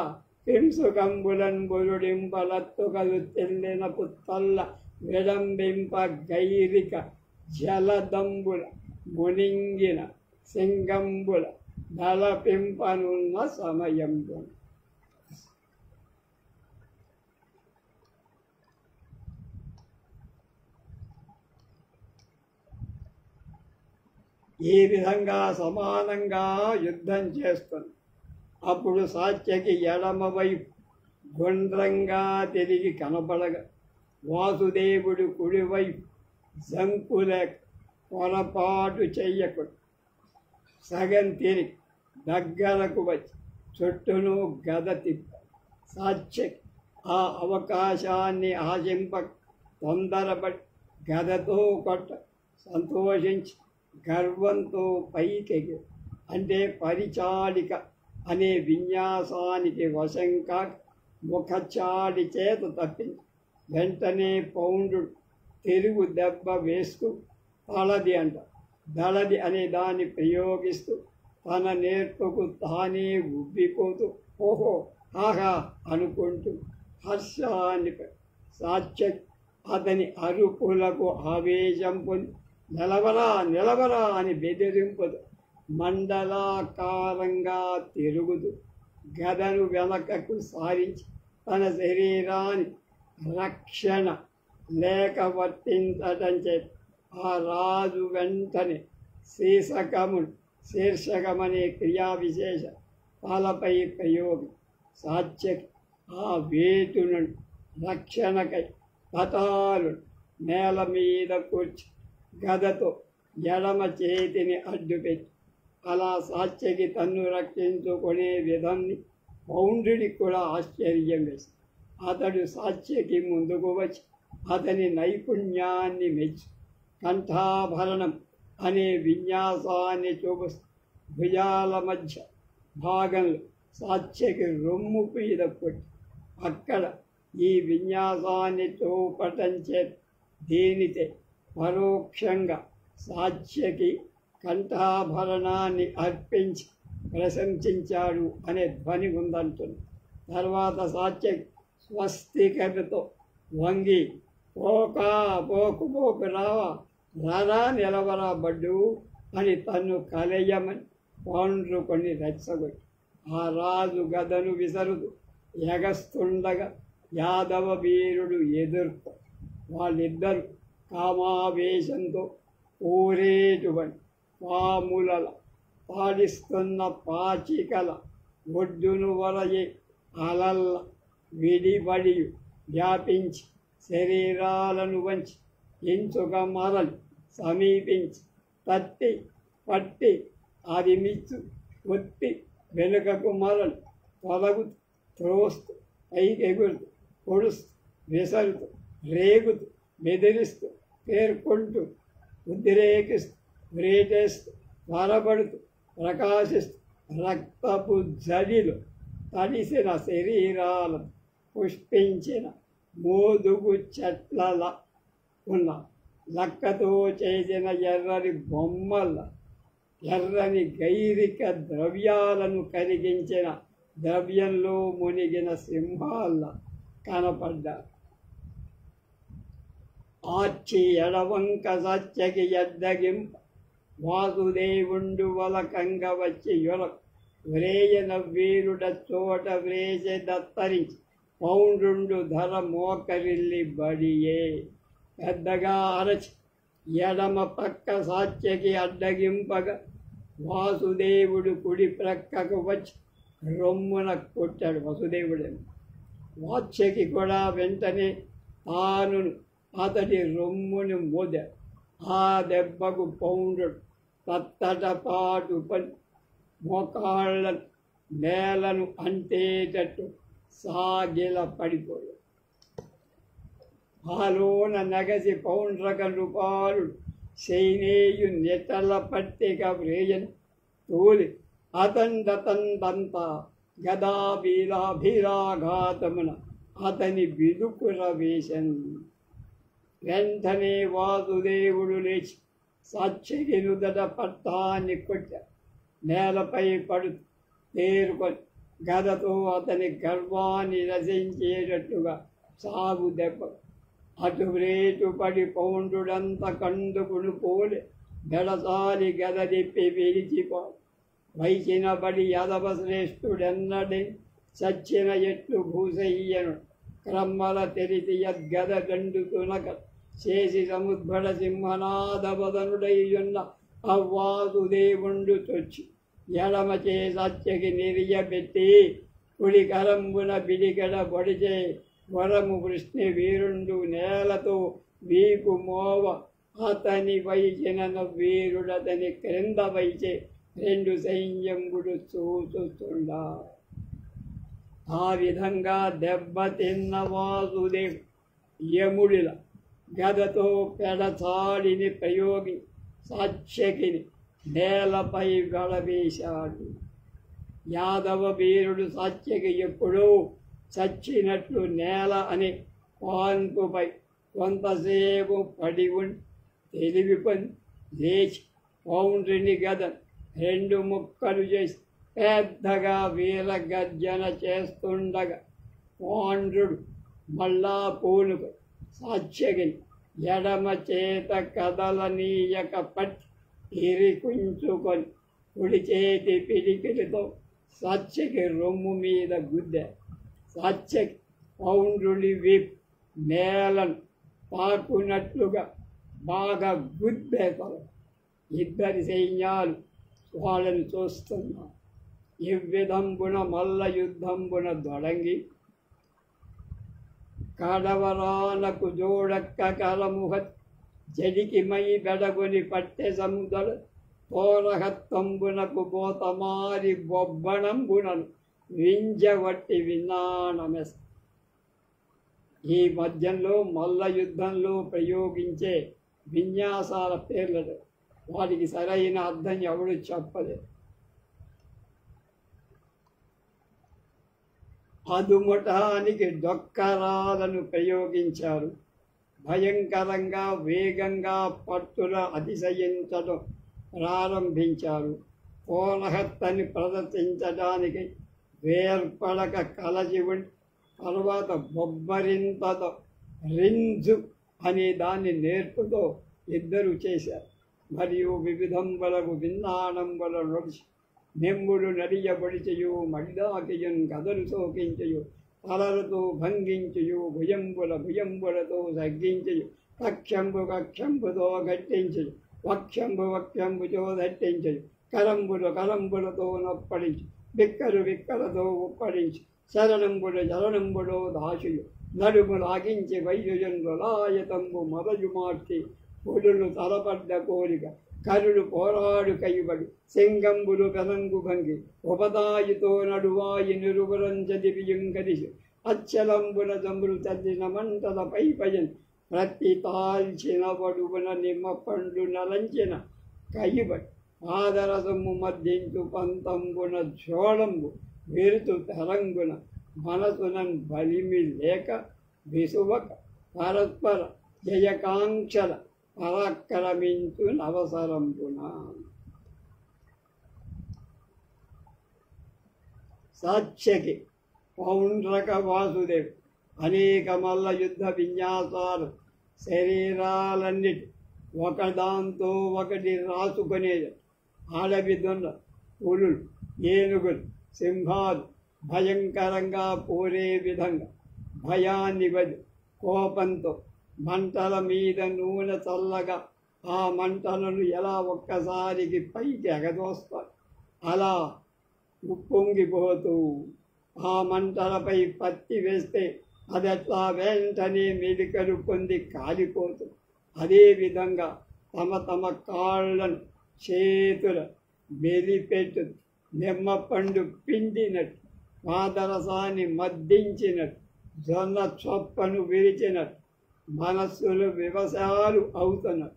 [SPEAKER 1] హింసుకంబులన్ బురుడింపలత్తుకలు తెల్లిన పుత్తల్ల విడంబింప గైరిక జలదంబుల మునింగిన సింగంబుల దళపింపనున్న సమయంబున. ఈ విధంగా సమానంగా యుద్ధం చేస్తుంది. అప్పుడు సాత్యకి ఎడమవైపు గుండ్రంగా తిరిగి కనపడగా వాసుదేవుడు కుడివైపు జంకుల పొరపాటు చెయ్యకుడు సగం తిరిగి దగ్గరకు వచ్చి చుట్టూను గద తిప్ప సాత్యకి ఆ అవకాశాన్ని ఆశింపక తొందరపడి గదతో కొట్ట సంతోషించి గర్వంతో పైకెగి అంటే పరిచాళిక అనే విన్యాసానికి వశం కాక ముఖచాడి చేత తప్పింది. వెంటనే పౌండ్రుడు తిరుగు దెబ్బ వేస్తూ తలది అంట దళది అనే దాన్ని ప్రయోగిస్తూ తన నేర్పుకు తానే ఉబ్బిపోతూ ఓహో ఆహా అనుకుంటూ హర్షాన్ని సాత్య అతని అరుపులకు ఆవేశం పొంది నిలవరా నిలవరా అని బెదిరింపుదు మండలాకారంగా తిరుగుదు గదను వెనకకు సారించి తన శరీరాన్ని రక్షణ లేక వర్తించటం చేత ఆ రాజు వెంటనే శీర్షకమనే క్రియా విశేష తలపై ప్రయోగం సాత్యకి ఆ వేటును రక్షణకై తటాలు నేల మీద కూర్చి గదతో ఎడమ చేతిని అడ్డుపెట్టి అలా సాత్యకి తన్ను రక్షించుకునే విధాన్ని పౌండ్రుడికి కూడా ఆశ్చర్యం వేసి అతడు సాత్యకి ముందుకు వచ్చి అతని నైపుణ్యాన్ని మెచ్చి కంఠాభరణం అనే విన్యాసాన్ని చూపిస్తూ భుజాల మధ్య భాగంలో సాత్యకి రొమ్ము మీద కొట్టి అక్కడ ఈ విన్యాసాన్ని చూపటం చేత దీనితే పరోక్షంగా సాత్యకి కంఠాభరణాన్ని అర్పించి ప్రశంసించాడు అనే ధ్వని ఉందంటుంది. తర్వాత సాత్యకి స్వస్తికతో వంగి పోకు రారా నిలవరా బడ్డు అని తన్ను కలయమని పౌండ్రుకొని రెచ్చగొట్టి ఆ రాజు గదను విసరుదు ఎగస్తుండగా యాదవ వీరుడు ఎదుర్కొ వాళ్ళిద్దరు కామావేశంతో ఊరేటువంటి పాములల పాడిస్తున్న పాచికల ఒడ్డును వరయే అలల్ల విడిబడి వ్యాపించి శరీరాలను వంచి ఇంచుగా మరలి సమీపించి తట్టి పట్టి అరిమిచ్చు ఒత్తి వెనుకకు మరలి తొలగు త్రోస్తూ పైకెగురుతూ పొడుస్తూ విసరుతూ రేగుతూ బెదిరిస్తూ పేర్కొంటూ ఉద్రేకిస్తూ వ్రేటేస్తూ త్వరపడుతూ ప్రకాశిస్తూ రక్తపు జడిలో తడిసిన శరీరాలను పుష్పించిన మోదుగు చెట్లల ఉన్న లక్కతో చేసిన ఎర్రని బొమ్మల ఎర్రని గైరిక ద్రవ్యాలను కరిగించిన ద్రవ్యంలో మునిగిన సింహాల కనపడ్డారు. ఆర్చి ఎడవంక సత్యకి ఎద్దగింప వాసుదేవుండు వలకంగ వచ్చి వ్రేయన వీరుడ చోట వ్రేసె దత్తరించి పౌండ్రుండు ధర మోకరిల్లి బడియే పెద్దగా అరచి ఎడమ పక్క సాత్యకి అడ్డగింపగా వాసుదేవుడు కుడి ప్రక్కకు వచ్చి రొమ్మున కొట్టాడు. వసుదేవుడేమో వాత్స్యకి కూడా వెంటనే తాను అతడి రొమ్మును మోదాడు. ఆ దెబ్బకు పౌండ్రుడు తత్తటపాటు పని మోకాళ్ళను నేలను అంటేటట్టు సాగిల పడిపోయాడు. ఆలోన నగసి పౌండ్రక రూపాలుడు శైనేయు నెటల పట్టిక వ్రేయన్ తోలి అతండంతా గదాభిరాఘాతమున అతని బిదుకుర వేశన్. వెంటనే వాసుదేవుడు లేచి సాత్యకి నుదట పట్టాన్ని కొట్టాడు. నేలపై పడుతూ తేరుకొని గదతో అతని గర్వాన్ని రచించేటట్టుగా సాగు దెబ్బ అటు రేటు పడి పౌండ్రుడంత కందుకును పోలే గడసాలి గద తిప్పి విడిచిపో వైచిన బడి యదవ శ్రేష్ఠుడెన్నడే చచ్చిన ఎట్లు భూసయ్యను క్రమ్మల తెరితి యద్గద గండుతునక చేసి సముద్భడ సింహనాదవదనుడయ్యున్న అవ్వాసుదేవుండు చొచ్చి ఎడమచే సత్యకి నిర్యబెట్టి కుడి కరంబున బిడిగడ పొడిచే వరము కృష్ణ వీరుండు నేలతో వీపు మోవ అతని వైచిన వీరుడతని క్రింద వైచే రెండు సైన్యంబుడు చూచుతుండా. ఆ విధంగా దెబ్బతిన్న వాసుదేవుడు యముడిల గదతో పెడచాడిని ప్రయోగి సాత్యకిని నేలపై గడవేశాడు. యాదవ వీరుడు సాత్యకి ఎప్పుడూ చచ్చినట్లు నేల అనే పాన్పుపై కొంతసేపు పడి ఉండి తెలివిపని లేచి పౌండ్రిని గద రెండు ముక్కలు చేసి పెద్దగా వీరగర్జన చేస్తుండగా పౌండ్రుడు మళ్ళా పూనుకు సాత్యకిని ఎడమ చేత కదలనీయక పట్టి ఇరికుంచుకొని కుడి చేతి పిడికిలితో సత్యకి రొమ్ము మీద గుద్దె. సత్యకి పౌండ్రుడి వీప్ నేలను తాకున్నట్లుగా బాగా గుద్దేతలు. ఇద్దరి సైన్యాలు వాళ్ళని చూస్తున్నారు. ఇవ్విధంబున మల్ల యుద్ధంబున దొడంగి కడవరానకు జోడక్క కలముహ జడికి మై బెడగొని పట్టె సముదల తోరహత్తంబునకు బోతమారి బొబ్బణంబునను వింజవట్టి విన్నానమెస్. ఈ మధ్యంలో మల్ల యుద్ధంలో ప్రయోగించే విన్యాసాల పేర్లు వాటికి సరైన అర్థం ఎవడు చెప్పలేదు. అదుముటానికి డొక్కరాలను ప్రయోగించారు. భయంకరంగా వేగంగా పట్టుల అతిశయించడం ప్రారంభించారు. కోలహత్తని ప్రదర్శించడానికి వేర్పడక కలసి ఉండి తర్వాత బొబ్బరింతతో రింజు అనే దాన్ని నేర్పుతో ఇద్దరు చేశారు. మరియు వివిధంబలకు విన్నానంబల నొడిచి నెమ్ముడు నడియబడిచయు మడిదాకియన్ కథలు సోకించయు తలలతో భంగించయు భుజంబులతో సగ్గించయు కక్షంబుతో గట్టించయు వక్షంబుతో దట్టించయు కలంబులతో నప్పడించు బిక్కలతో ఉప్పడించు శరణంబులో దాచుయు నడుము లాగించి వైద్యులాయతంబు మరజు మార్చి పులులు తలపడ్డ కోరిక కరుడు పోరాడు కైబడి సింగంబులు పెనంగు భంగి ఉపదాయితో నడువాయి నిరుబురంజదివియం కలిసి అచ్చలంబున జంబులు తల్లిన మంటల పైపయన్ ప్రతి తాల్చిన వడుగున నిమ్మ పండు నలంచిన కైబడి ఆదరసము మధ్యించు పంతంబున జోళంబు విరుతు తరంగున మనసునన్ బలిమి లేక విసువక పరస్పర జయకాంక్షల పరాక్రమించు నవసరంపున. సాత్యకి పౌండ్రక వాసుదేవ్ అనేక మల్ల యుద్ధ విన్యాసాలు శరీరాలన్నిటి ఒకదాంతో ఒకటి రాసుకునేది. అడవి దొండ పులులు ఏనుగులు సింహాలు భయంకరంగా పోరే విధంగా భయాన్ని బది కోపంతో మంటల మీద నూనె చల్లగా ఆ మంటలను ఎలా ఒక్కసారికి పైకి ఎగదోస్తారు అలా ఉప్పొంగిపోతూ ఆ మంటలపై పత్తి వేస్తే అది అట్లా వెంటనే మెలికలు పొంది కాలిపోతుంది. అదేవిధంగా తమ కాళ్ళను చేతుల మెలిపెట్టు నిమ్మపండు పిండినట్టు పాదరసాన్ని మద్దించినట్టు జొన్న చొప్పను విరిచినట్టు మనస్సులు వివశాలు అవుతున్నారు.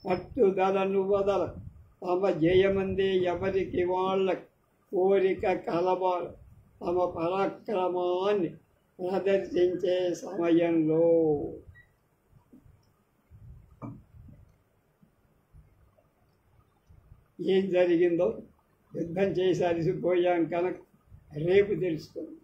[SPEAKER 1] పట్టుదలను వదల తమ జయమందే ఎవరికి వాళ్ళ కోరిక కలబాలు తమ పరాక్రమాన్ని ప్రదర్శించే సమయంలో ఏం జరిగిందో యుద్ధం చేసి అలసిపోయాం కనుక రేపు తెలుసుకుందాం.